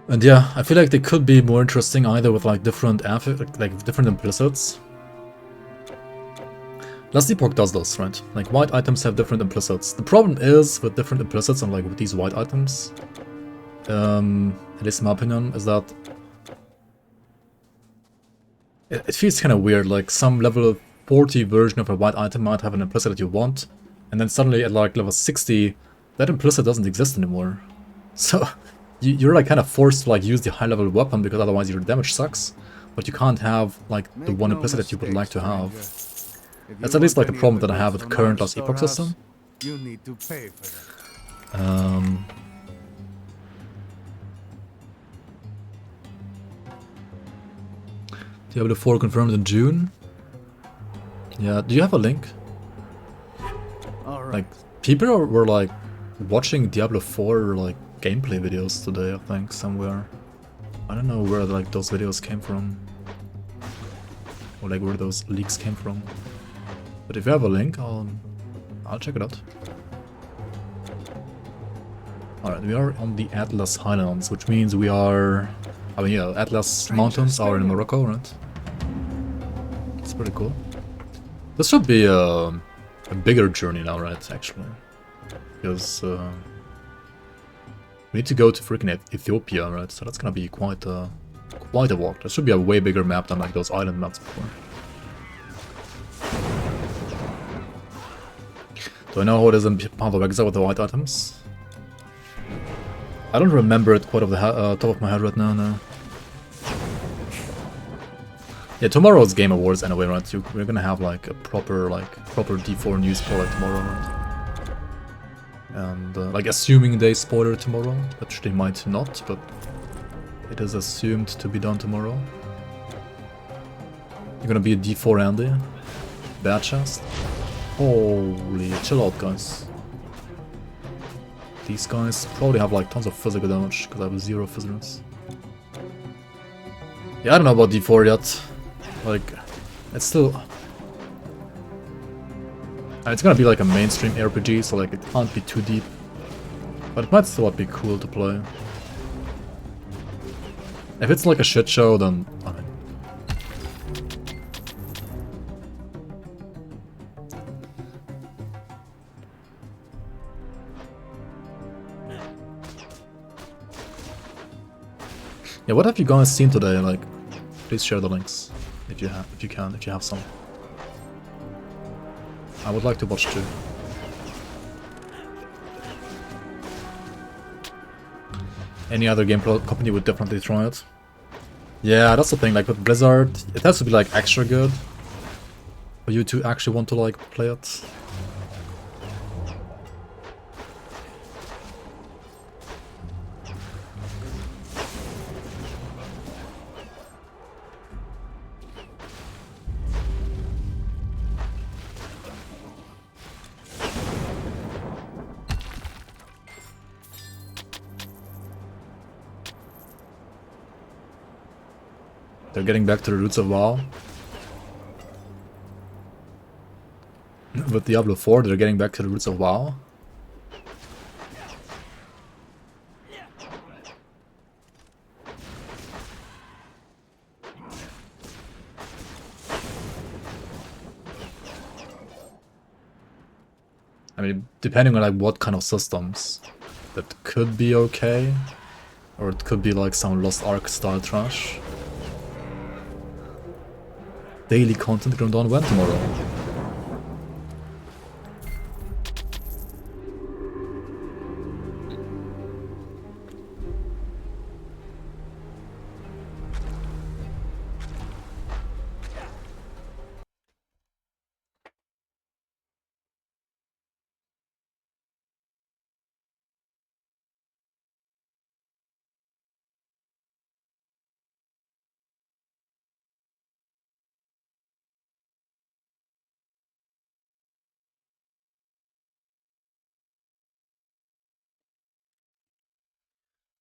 And yeah, I feel like they could be more interesting either with like different different implicits. Last Epoch does this, right? Like white items have different implicits. The problem is with different implicits and like with these white items, at least in my opinion, is that it feels kind of weird. Like some level 40 version of a white item might have an implicit that you want, and then suddenly at like level 60, that implicit doesn't exist anymore. So you're like kind of forced to like use the high level weapon because otherwise your damage sucks, but you can't have like the one implicit that you would like to have. That's at least like the problem that I have with the current Last Epoch system. You need to pay for that. Diablo 4 confirmed in June. Yeah, do you have a link? Like people were like watching Diablo 4 like gameplay videos today, I think, somewhere. I don't know where like those videos came from, or like where those leaks came from. But if you have a link, I'll check it out. Alright, we are on the Atlas Highlands, which means we are... I mean, yeah, Atlas Mountains are in Morocco, right? It's pretty cool. This should be a bigger journey now, right, actually. Because we need to go to freaking Ethiopia, right? So that's gonna be quite a walk. That should be a way bigger map than like those island maps before. Do I know how it is in Path of Exile with the white items? I don't remember it quite off the top of my head right now, no. Yeah, tomorrow's Game Awards anyway, right? We're gonna have like a proper D4 news product tomorrow, right? And like assuming they spoil it tomorrow, which they might not, but it is assumed to be done tomorrow. You're gonna be a D4 Andy. Bad chest. Holy, chill out, guys. These guys probably have like tons of physical damage, because I have 0 physicals. Yeah, I don't know about D4 yet. Like, it's still... It's gonna be like a mainstream RPG, so like it can't be too deep. But it might still be cool to play. If it's like a shit show, then... I mean... Yeah, what have you guys seen today? Like, please share the links if you have some. I would like to watch too. Any other game company would definitely try it. Yeah, that's the thing. Like with Blizzard, it has to be like extra good for you to actually want to like play it. They're getting back to the roots of WoW. With Diablo 4, they're getting back to the roots of WoW. I mean, depending on like what kind of systems, that could be okay, or it could be like some Lost Ark style trash. Daily content going on when tomorrow?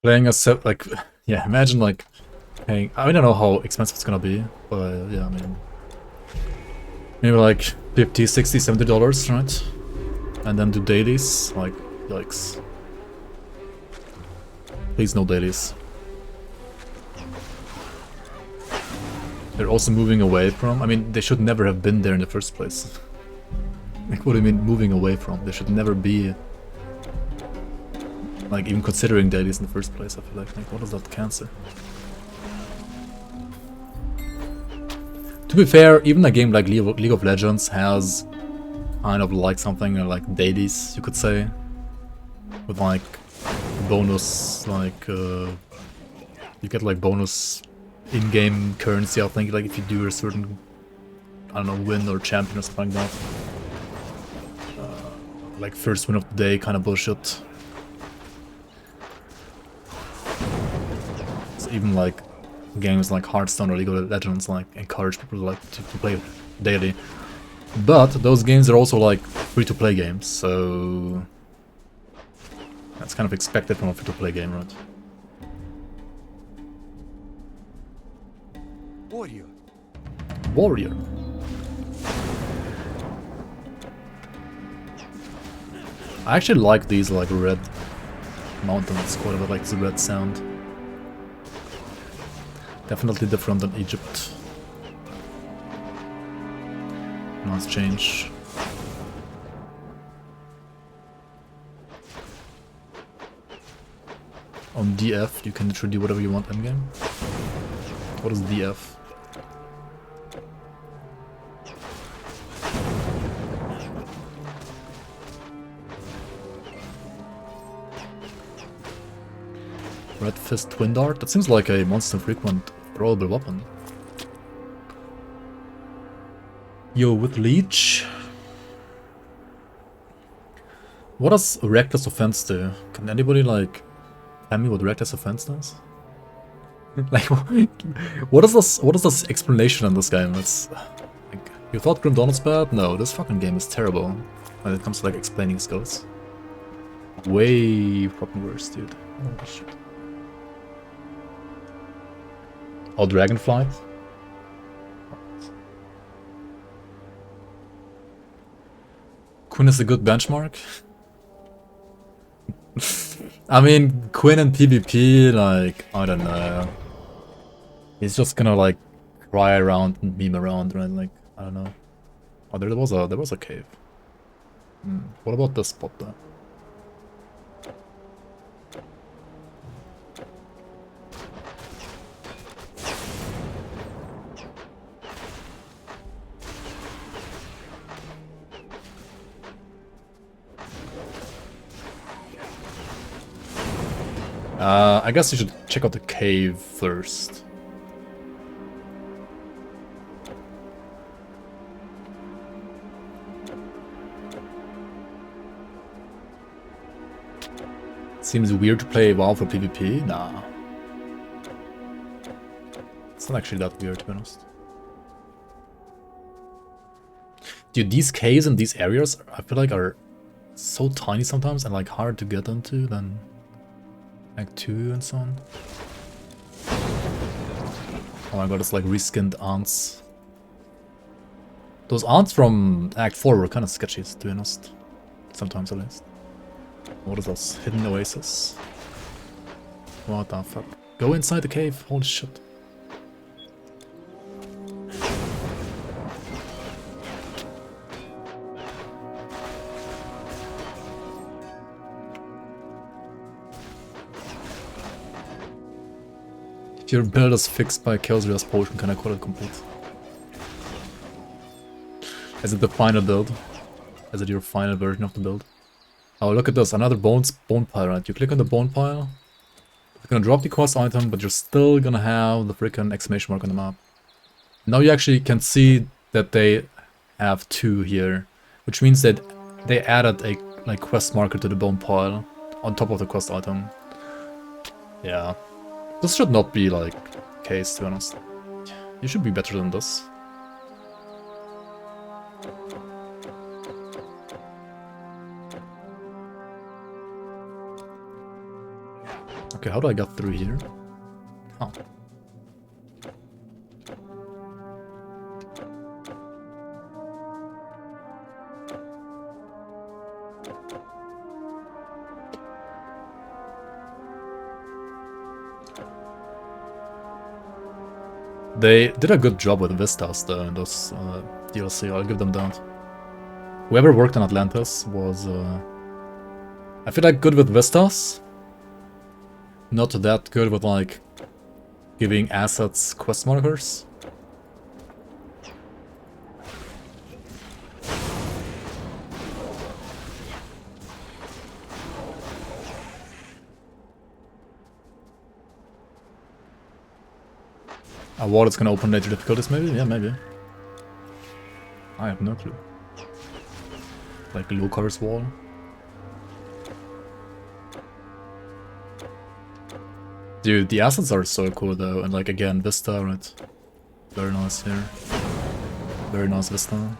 Playing a set, like, yeah, imagine like paying, I don't know how expensive it's gonna be, but yeah, I mean, maybe like $50, $60, $70, right? And then do dailies, like, yikes. Please no dailies. They're also moving away from, I mean, they should never have been there in the first place. Like, what do you mean moving away from? They should never be like even considering dailies in the first place. I feel like what is that, cancer? To be fair, even a game like League of Legends has kind of like something like dailies, you could say, with like bonus, like you get like bonus in-game currency. I think like if you do a certain, I don't know, win or champion or something like that, like first win of the day kind of bullshit. Even like games like Hearthstone or League of Legends like encourage people like to play daily, but those games are also like free-to-play games, so that's kind of expected from a free-to-play game, right? Warrior. I actually like these like red mountains, quite a bit, like the red sound. Definitely different than Egypt. Nice change. On DF, you can literally do whatever you want endgame. What is DF? Red Fist Twin Dart? That seems like a monster frequent throwable weapon. Yo, with Leech. What does Reckless Offense do? Can anybody, like, tell me what Reckless Offense does? Like, what is this explanation in this game? It's like, you thought Grim Dawn was bad? No, this fucking game is terrible when it comes to, like, explaining skills. Way fucking worse, dude. Holy shit. Oh, Dragonflight? Quinn is a good benchmark? I mean, Quinn in PvP, like, I don't know. He's just gonna, like, cry around and meme around, right? Like, I don't know. Oh, there was a cave. What about this spot, though? I guess you should check out the cave first. Seems weird to play WoW for PvP? Nah. It's not actually that weird, to be honest. Dude, these caves and these areas, I feel like are so tiny sometimes and like hard to get into than Act 2 and so on. Oh my god, it's like reskinned ants. Those ants from Act 4 were kind of sketchy, to be honest. Sometimes at least. What is this? Hidden oasis? What the fuck? Go inside the cave, holy shit. If your build is fixed by Chaos Rios Potion, can I call it complete? Is it the final build? Is it your final version of the build? Oh, look at this, another bone pile, right? You click on the bone pile, it's gonna drop the quest item, but you're still gonna have the freaking exclamation mark on the map. Now you actually can see that they have 2 here, which means that they added a like quest marker to the bone pile on top of the quest item. Yeah. This should not be, like, case, to be honest. You should be better than this. Okay, how do I get through here? Oh. They did a good job with Vistas though in this DLC, I'll give them that. Whoever worked on Atlantis was, I feel like, good with Vistas. Not that good with, like, giving assets quest markers. A wall that's gonna open later difficulties, maybe? Yeah, maybe. I have no clue. Like Lokar's wall. Dude, the assets are so cool though, and like again, Vista, right? Very nice here. Very nice Vista.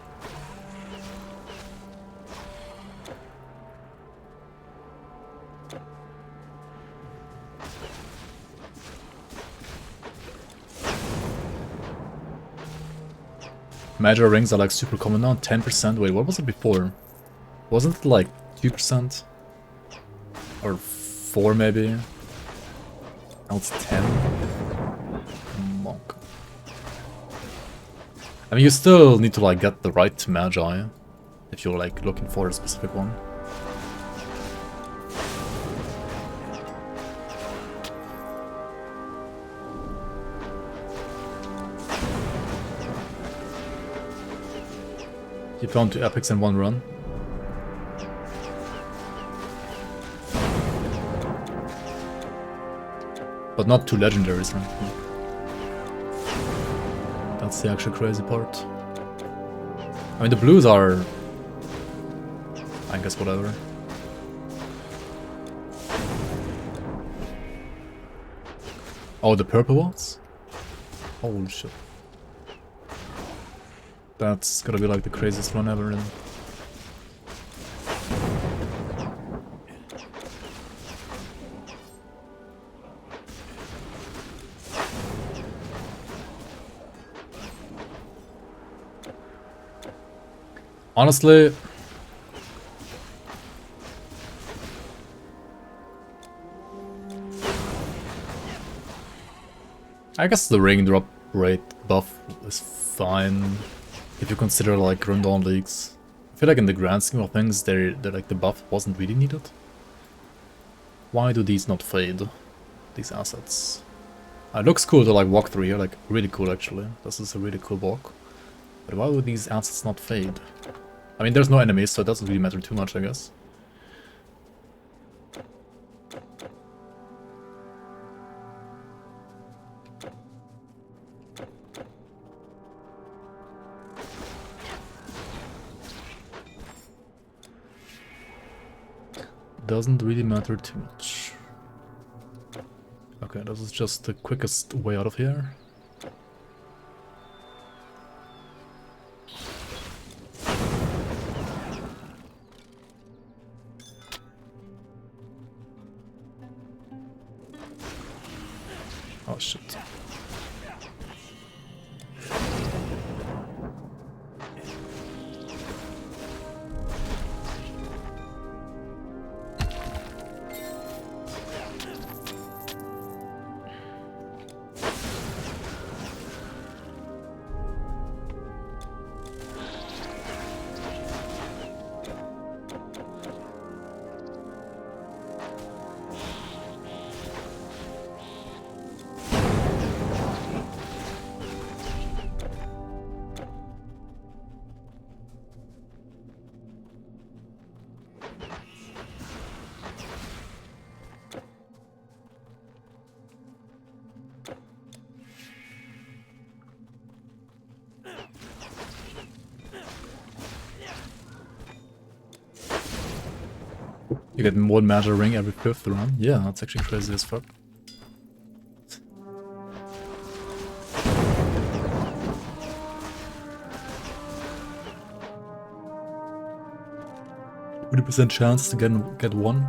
Major rings are like super common now, 10%. Wait, what was it before? Wasn't it like 2%? Or 4 maybe? Now it's 10? Monk. I mean, you still need to like get the right Magi if you're like looking for a specific one. You found 2 epics in one run. But not 2 legendaries, right? That's the actual crazy part. I mean, the blues are... I guess whatever. Oh, the purple ones? Holy shit. That's gotta be like the craziest one ever then. Honestly, I guess the ring drop rate buff is fine if you consider like Grundon leagues. I feel like in the grand scheme of things, they're like the buff wasn't really needed. Why do these not fade? These assets. It looks cool to like walk through here, like really cool actually. This is a really cool walk. But why would these assets not fade? I mean, there's no enemies, so it doesn't really matter too much, I guess. Doesn't really matter too much. Okay, this is just the quickest way out of here. Oh shit. You get one magic ring every 5th round? Yeah, that's actually crazy as fuck. %, chance to get one.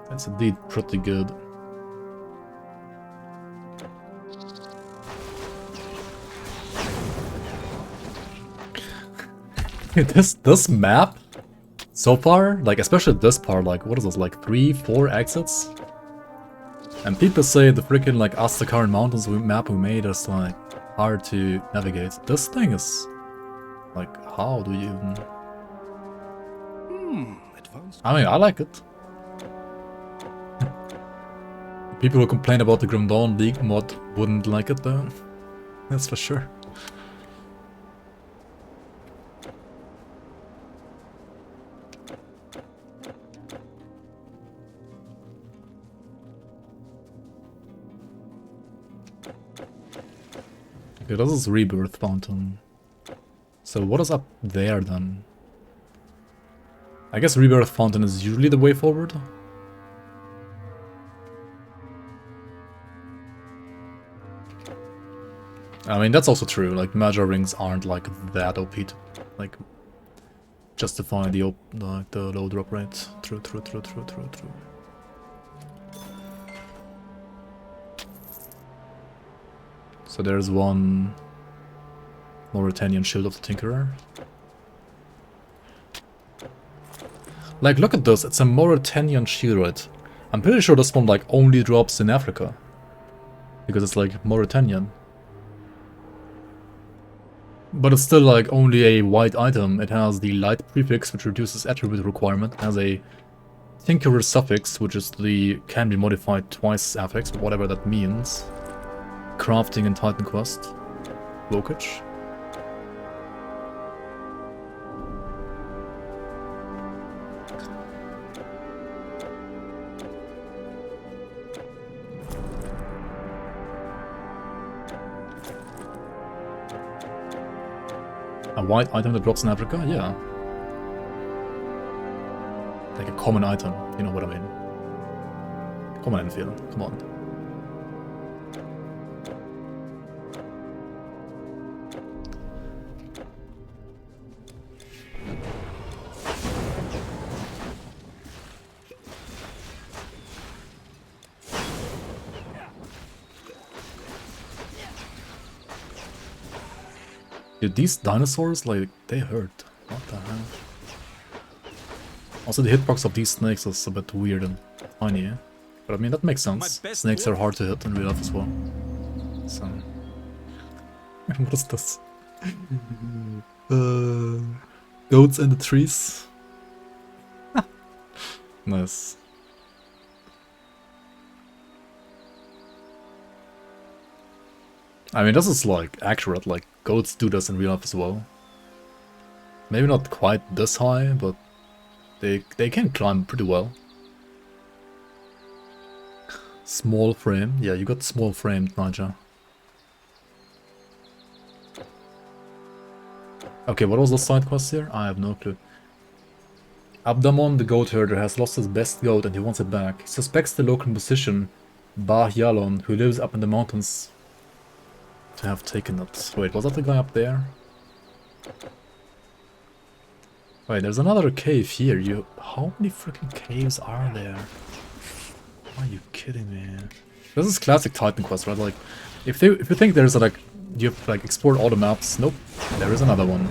That's indeed pretty good. This map so far, like especially this part, like what is this, like 3-4 exits? And people say the freaking like Astakaran Mountains map we made is like hard to navigate. This thing is like, how do you even... I mean, I like it. People who complain about the Grim Dawn League mod wouldn't like it though. That's for sure. Okay, this is Rebirth Fountain. So what is up there then? I guess Rebirth Fountain is usually the way forward. I mean, that's also true, like Major Rings aren't like that OP to like justify the low drop rate. True. So there's one Mauritanian Shield of the Tinkerer. Like, look at this, it's a Mauritanian shield, right? I'm pretty sure this one like only drops in Africa. Because it's like Mauritanian. But it's still like only a white item. It has the light prefix, which reduces attribute requirement. It has a Tinkerer suffix, which is the can be modified twice affix, whatever that means. Crafting and Titan Quest. Lokage. A white item that drops in Africa? Yeah. Like a common item, you know what I mean. Common Enfield, come on. Dude, these dinosaurs, like, they hurt. What the hell? Also, the hitbox of these snakes is a bit weird and tiny, eh? But I mean, that makes sense. Snakes are hard to hit in real life as well. So... what is this? Goats in the trees? Nice. I mean, this is like accurate, like goats do this in real life as well. Maybe not quite this high, but they can climb pretty well. Small frame, yeah, you got small framed, Naja. Okay, what was the side quest here? I have no clue. Abdamon, the goat herder, has lost his best goat and he wants it back. He suspects the local musician, Bah Yalon, who lives up in the mountains, to have taken it. Wait, was that the guy up there? Wait, there's another cave here. How many freaking caves are there? Are you kidding me? This is classic Titan quest, right? Like, if you think there's like, you have like explored all the maps, nope, there is another one.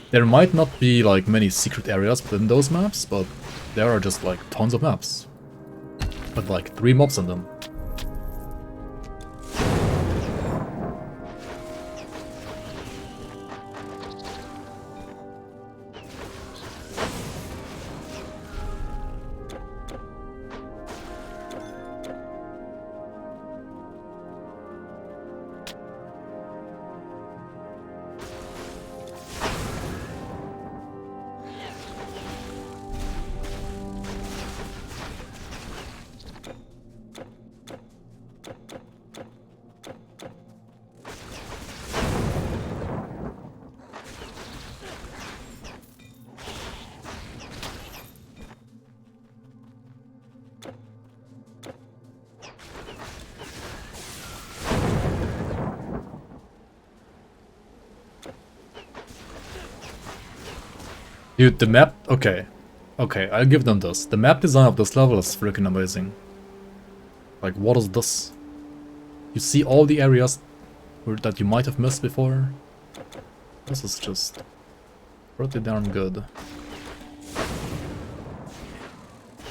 There might not be like many secret areas within those maps, but there are just like tons of maps. With like 3 mobs in them. Dude, the map... Okay. Okay, I'll give them this. The map design of this level is freaking amazing. Like, what is this? You see all the areas that you might have missed before. This is just pretty darn good.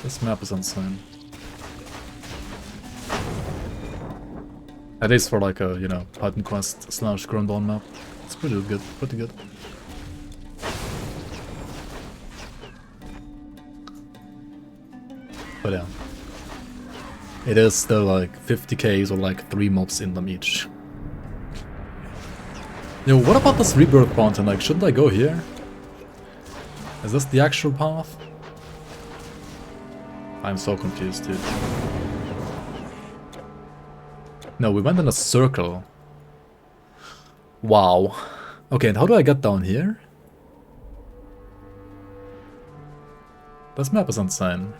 This map is insane. At least for like a, you know, Titan Quest / Ground Dawn map. It's pretty good, pretty good. But yeah. It is still like 50Ks or like 3 mobs in them each. Yo, what about this rebirth fountain? Like, shouldn't I go here? Is this the actual path? I'm so confused, dude. No, we went in a circle. Wow. Okay, and how do I get down here? This map is insane.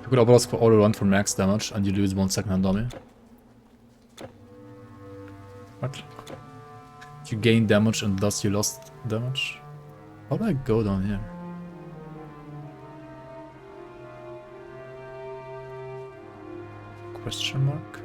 You could always for auto run for max damage and you lose 1 second on dummy. What? You gain damage and thus you lost damage? How do I go down here? Question mark?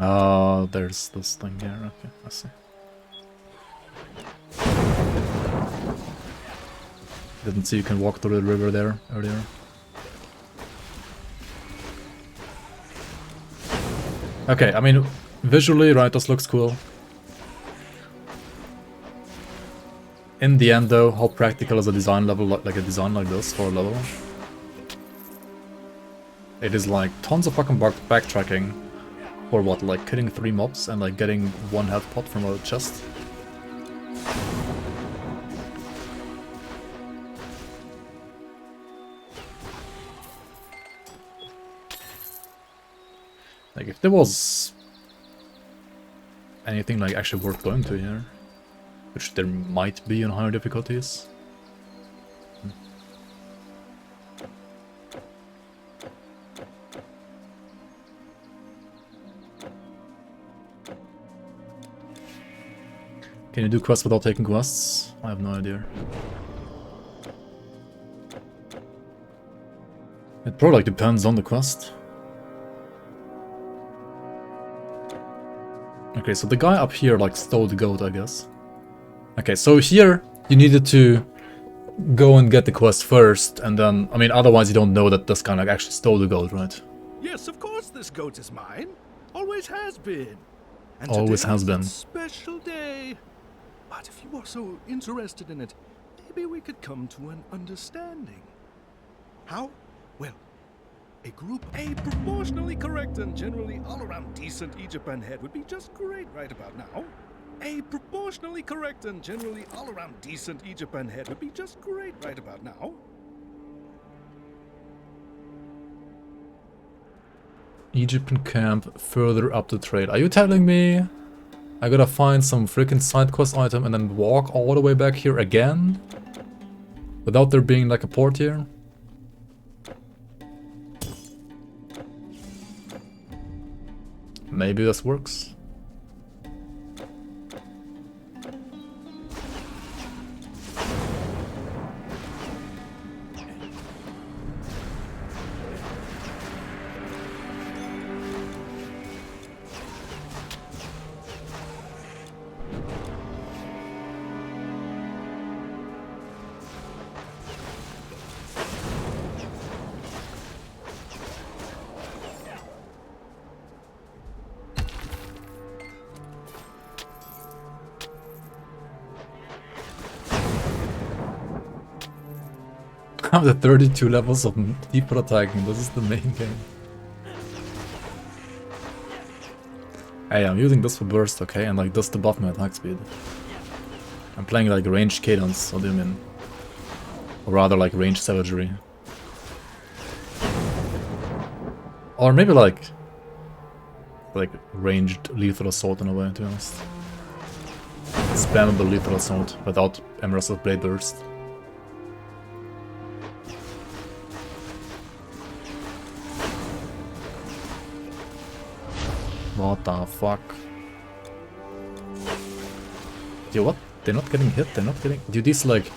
Oh, there's this thing here. Okay, I see. Didn't see you can walk through the river there earlier. Okay, I mean, visually, right, this looks cool. In the end, though, how practical is a design level like a design like this for a level? It is like tons of fucking backtracking for what, like killing 3 mobs and like getting 1 health pot from a chest. Like if there was anything like actually worth going to here, which there might be on higher difficulties. Can you do quests without taking quests? I have no idea. It probably like depends on the quest. Okay, so the guy up here like stole the goat, I guess. Okay, so here you needed to go and get the quest first, and then, I mean, otherwise you don't know that this guy like actually stole the goat, right? Yes, of course this goat is mine. Always has been. And Always today has is been. a special day. But if you are so interested in it, maybe we could come to an understanding. How? Well, a proportionally correct and generally all-around decent Ichiban head would be just great right about now. A proportionally correct and generally all-around decent Ichiban head would be just great right about now. Egyptian camp further up the trade. Are you telling me I gotta find some freaking side quest item and then walk all the way back here again? Without there being like a port here? Maybe this works. The 32 levels of deeper attacking, this is the main game. Hey, I'm using this for burst, okay, and like this to buff my attack speed. I'm playing like ranged cadence, what do you mean? Or rather like ranged savagery. Or maybe like ranged lethal assault in a way, to be honest. Spammable lethal assault without Emerald's Blade Burst. What the fuck? Yo, what? They're not getting hit, they're not getting... Dude, these like...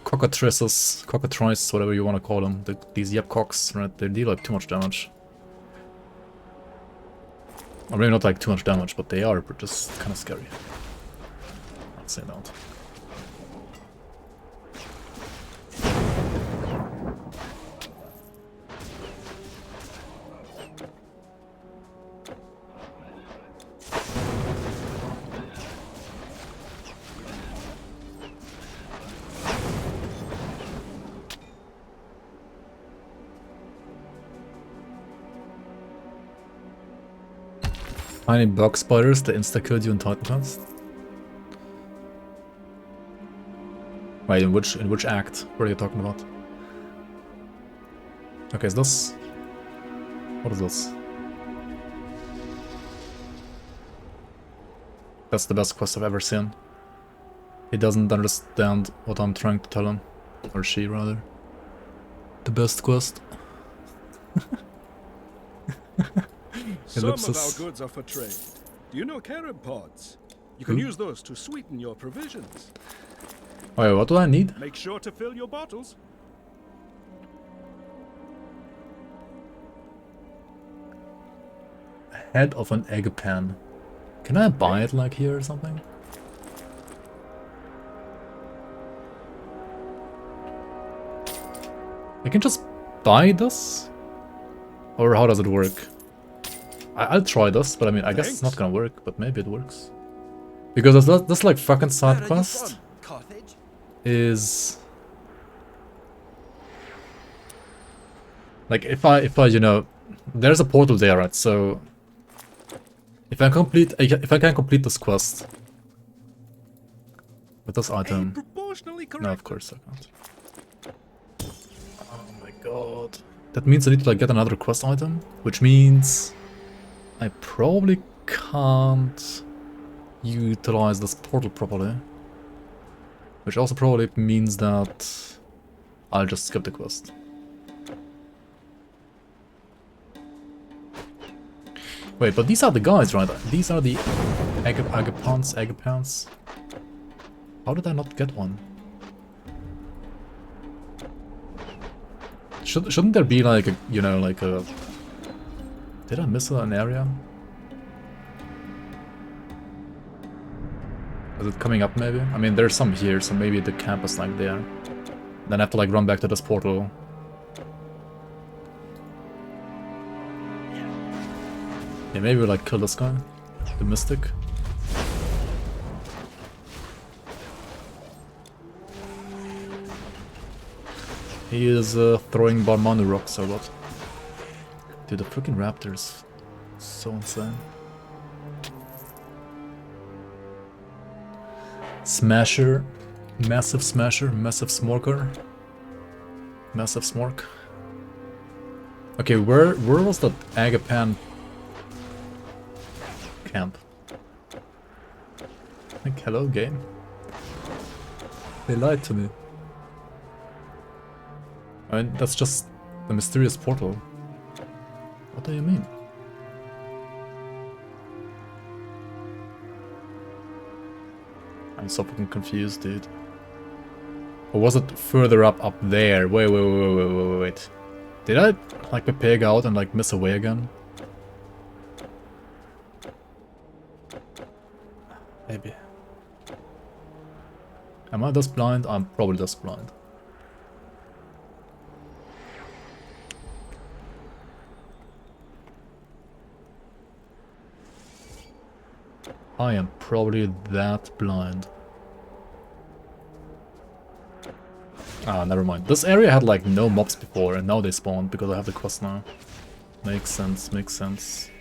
cockatrices, whatever you want to call them. These Yepcocks, right? They deal like too much damage. Or maybe not like too much damage, but they are just kind of scary. I'll say that. Tiny bug spiders that insta-killed you in Titan Quest? Wait, in which act? What are you talking about? Okay, is this... What is this? That's the best quest I've ever seen. He doesn't understand what I'm trying to tell him. Or she, rather. The best quest. Some of our goods are for trade. Do you know carob pods? You can use those to sweeten your provisions. Wait, what do I need? Make sure to fill your bottles. Head of an egg pan. Can I buy it like here or something? I can just buy this? Or how does it work? I'll try this, but I mean, I guess it's not gonna work, but maybe it works. Because this like fucking side Where are you quest from, Carthage? is... Like, if I, you know, there's a portal there, right? So, if I can complete this quest with this item, Proportionally correct. no, of course I can't. Oh my god. That means I need to like get another quest item, which means I probably can't utilize this portal properly. Which also probably means that I'll just skip the quest. Wait, but these are the guys, right? These are the Agapants. How did I not get one? Shouldn't there be like a, you know, like a... Did I miss an area? Is it coming up maybe? I mean, there's some here, so maybe the camp is like there. Then I have to like run back to this portal. Yeah, maybe we'll like kill this guy. The Mystic. He is throwing Barmanu rocks or what? Dude, the freaking raptors. So insane. Smasher. Massive Smasher. Massive Smorker. Massive Smork. Okay, where was that Agapan camp? Like, hello game. They lied to me. I mean, that's just the mysterious portal. What do you mean? I'm so fucking confused, dude. Or was it further up there? Wait. Did I, like, be pig out and, like, miss a way again? Maybe. Am I just blind? I'm probably just blind. I am probably that blind. Ah, never mind. This area had like no mobs before and now they spawned because I have the quest now. Makes sense, makes sense.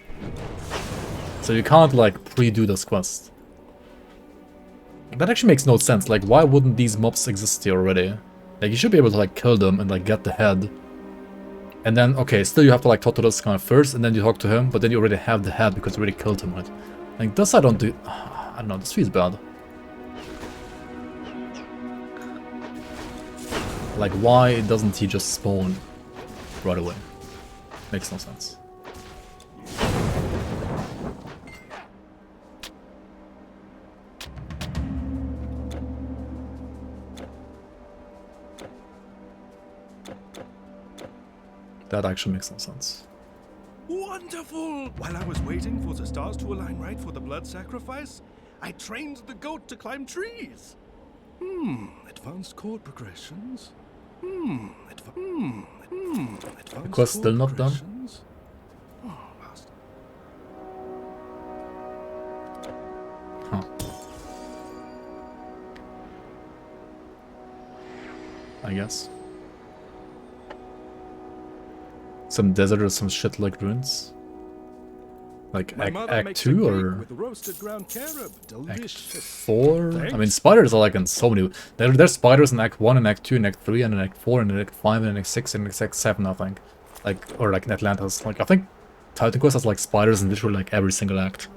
So you can't like pre-do this quest. That actually makes no sense. Like, why wouldn't these mobs exist here already? Like, you should be able to like kill them and like get the head. And then, okay, still you have to like talk to this guy first and then you talk to him, but then you already have the head because you already killed him, right? Like, this I don't do... I don't know, this feels bad. Like, why doesn't he just spawn right away? Makes no sense. That actually makes no sense. Wonderful! While I was waiting for the stars to align right for the blood sacrifice, I trained the goat to climb trees. Advanced chord progressions. Advanced The quest still not done? Oh, bastard. Huh. I guess. Some desert or some shit like ruins? Like Act 2 or with roasted ground carob. Act Delicious. 4? I mean, spiders are like in so many... There's spiders in Act 1 and Act 2 and Act 3 and in Act 4 and in Act 5 and in Act 6 and in Act 7, I think. Like, or like in Atlantis. Like, I think Titan Quest has like spiders in literally like every single act.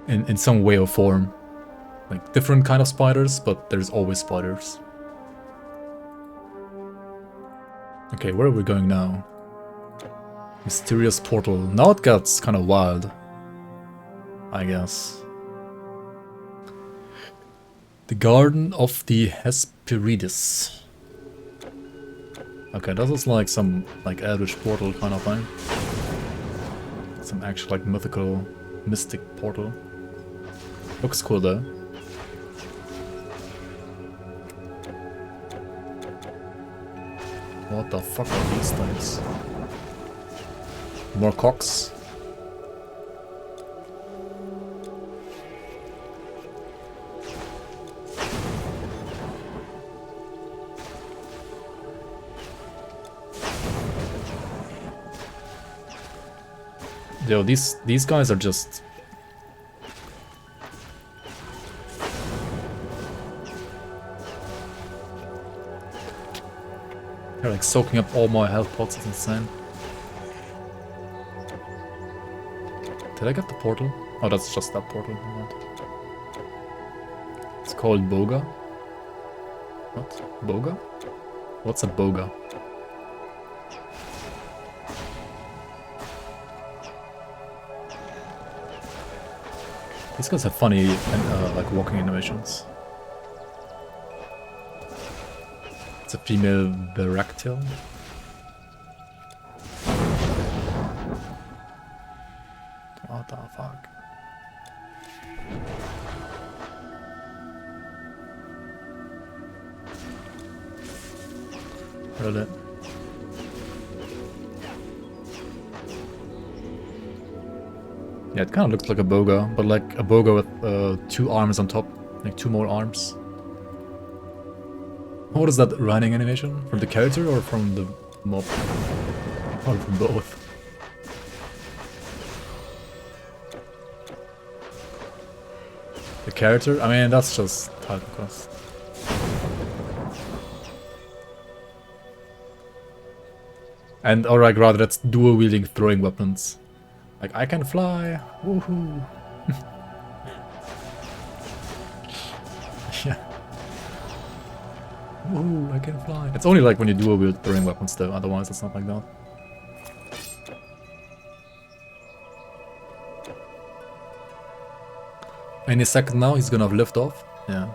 In some way or form. Like, different kind of spiders, but there's always spiders. Okay, where are we going now? Mysterious portal. Now it gets kind of wild, I guess. The Garden of the Hesperides. Okay, this is like some like Eldritch portal kind of thing. Some actual like mythical, mystic portal. Looks cool though. What the fuck are these things? More cocks? Yo, these guys are just... They're like soaking up all my health pots, it's insane. Did I get the portal? Oh, that's just that portal. It's called Boga. What? Boga? What's a Boga? These guys have funny, like, walking animations. It's a female Baractyl. What the fuck? Really? Yeah, it kind of looks like a Boga, but like a Boga with 2 arms on top, like 2 more arms. What is that running animation? From the character or from the mob? Or from both? The character? I mean, that's just title quest. And alright, rather that's dual wielding throwing weapons. Like, I can fly! Woohoo! Yeah. Woohoo, I can fly! It's only like when you dual wield throwing weapons though, otherwise it's not like that. Any second now, he's gonna have lift off. Yeah.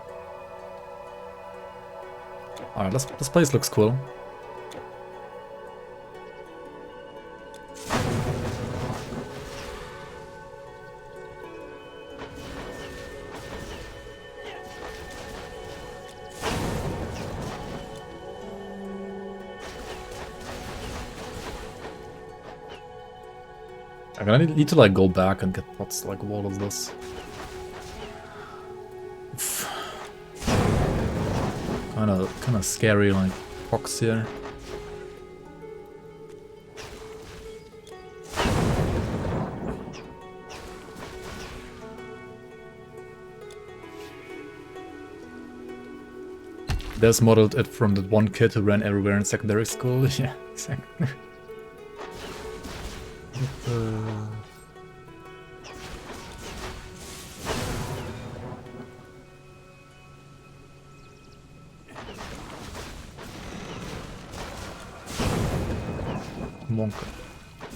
Alright, this place looks cool. I'm gonna need to like go back and get what's like what is this? Kinda scary like box here. There's modeled it from that one kid who ran everywhere in secondary school. Yeah, exactly. Monka.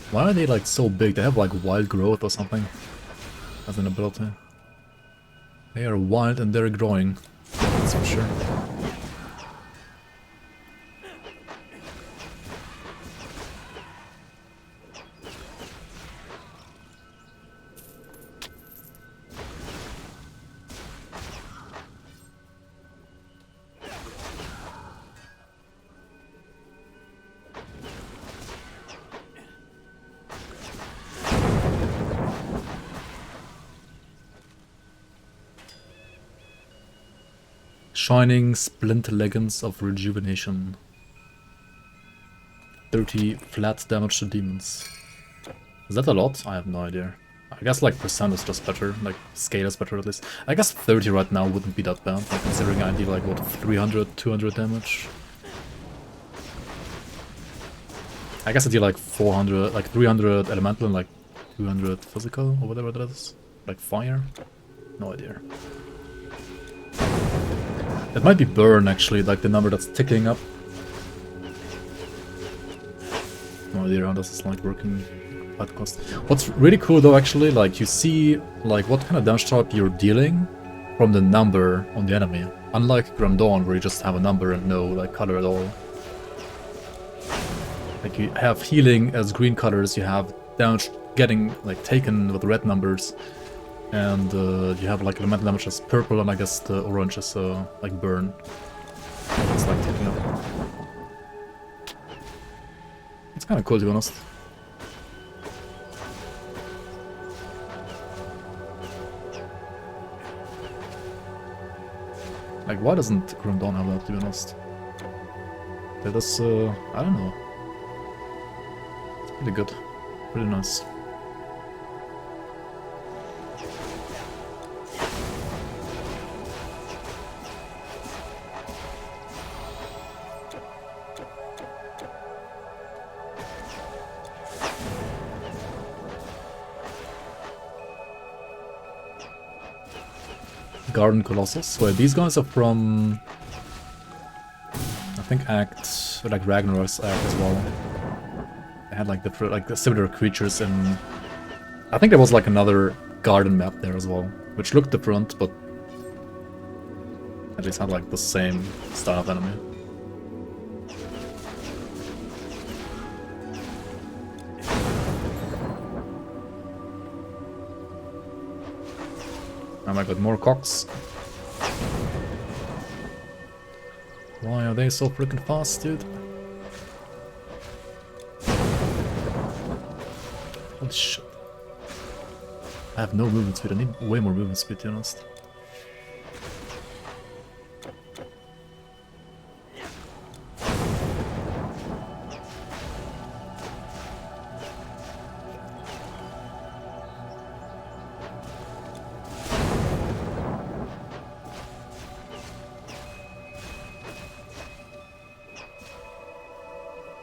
Why are they like so big? They have like wild growth or something as an ability. They are wild and they're growing, that's for sure. Shining Splint Leggings of Rejuvenation. 30 flat damage to demons. Is that a lot? I have no idea. I guess like percent is just better, like scale is better at least. I guess 30 right now wouldn't be that bad, like considering I do like what, 300, 200 damage. I guess I do like 400, like 300 elemental and like 200 physical or whatever that is. Like fire? No idea. It might be burn actually, like the number that's ticking up. No idea how this is like working at cost. What's really cool though actually, like you see like what kind of damage type you're dealing from the number on the enemy. Unlike Grim Dawn where you just have a number and no like color at all. Like you have healing as green colors, you have damage getting like taken with red numbers. And you have like elemental damage as purple, and I guess the orange is like burn. It's like taking up. kind of cool, to be honest. Like, why doesn't Grundon have that, to be honest? That is, I don't know. It's pretty good. Pretty nice. Garden Colossus. Wait, these guys are from... I think Act... like Ragnarok's Act as well. They had like the similar creatures in... I think there was like another garden map there as well, which looked different, but at least had like the same style of enemy. Oh my god, more cocks. Why are they so freaking fast, dude? Holy shit. I have no movement speed, I need way more movement speed, to be honest.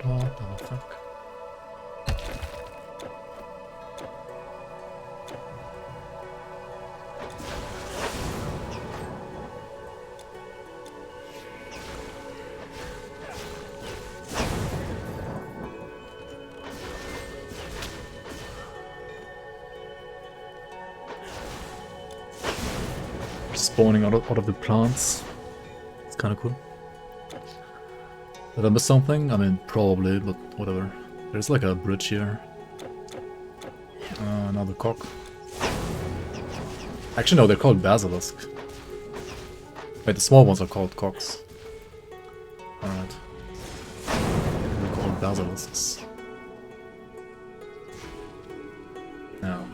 What the fuck? Spawning out of the plants. It's kind of cool. Did I miss something? I mean, probably, but whatever. There's like a bridge here. Another cock. Actually, no, they're called basilisk. Wait, the small ones are called cocks. Alright. They're called basilisks. Yeah.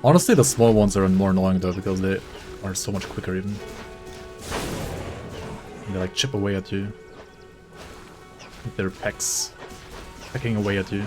Honestly, the small ones are more annoying though, because they are so much quicker even. And they like chip away at you. With their pecks pecking away at you.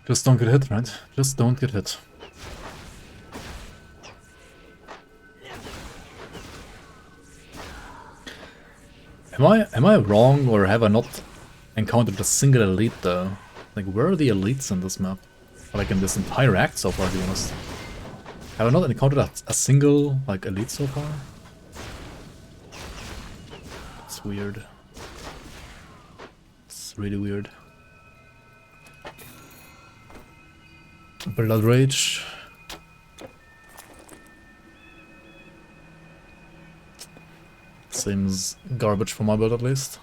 Just don't get hit, right? Just don't get hit. Am I wrong, or have I not encountered a single elite though? Like, where are the elites in this map? Or like in this entire act so far, to be honest? Have I not encountered a single, like, elite so far? It's weird. It's really weird. Blood Rage. Seems garbage for my build at least.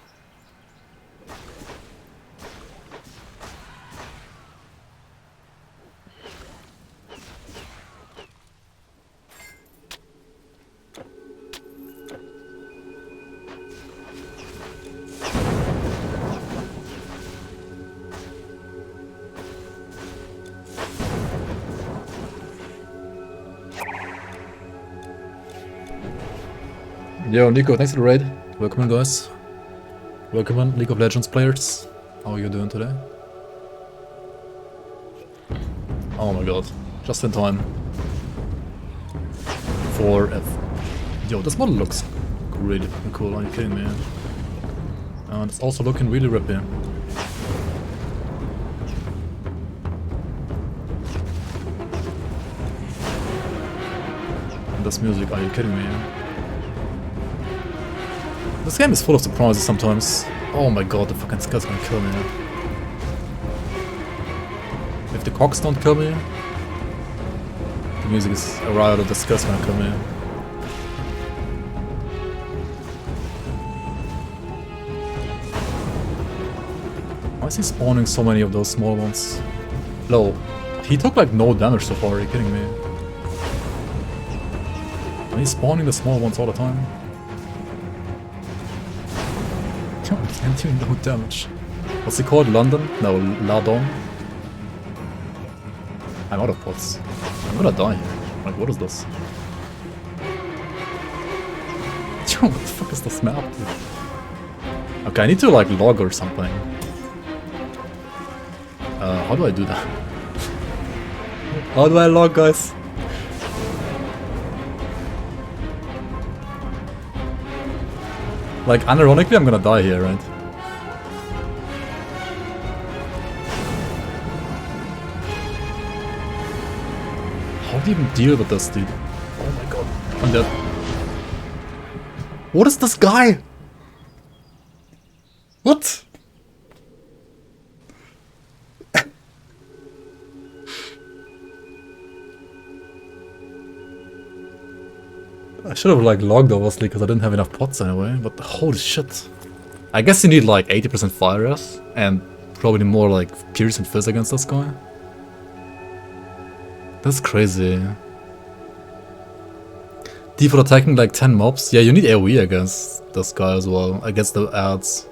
Yo, Nico, thanks for the raid. Welcome in, guys. Welcome in, League of Legends players. How are you doing today? Oh my god, just in time. 4F. Yo, this model looks really fucking cool, are you kidding me? And it's also looking really rippy. And this music, are you kidding me? This game is full of surprises sometimes. Oh my god, the fucking Skull's gonna kill me. If the cocks don't kill me, the music is alright, or the Skull's gonna kill me. Why is he spawning so many of those small ones? Low. He took like no damage so far, are you kidding me? And he's spawning the small ones all the time. He can't do no damage. What's it called? London? No, Ladon. I'm out of pots. I'm gonna die here. Like, what is this? What the fuck is this map, dude? Okay, I need to like log or something. How do I do that? How do I log, guys? Like, unironically, I'm gonna die here, right? How do you even deal with this, dude? Oh my god, I'm dead. What is this guy? What? I should have like logged obviously because I didn't have enough pots anyway, but holy shit. I guess you need like 80% fire res and probably more like pierce and fizz against this guy. That's crazy. Default attacking like 10 mobs? Yeah, you need AoE against this guy as well, against the ads.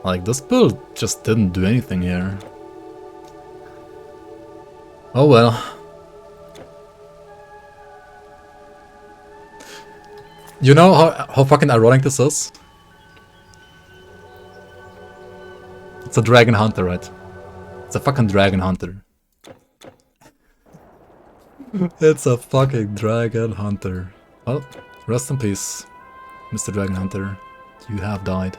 Like, this build just didn't do anything here. Oh well. You know how fucking ironic this is? It's a dragon hunter, right? It's a fucking dragon hunter. It's a fucking dragon hunter. Well, rest in peace, Mr. Dragon Hunter. You have died.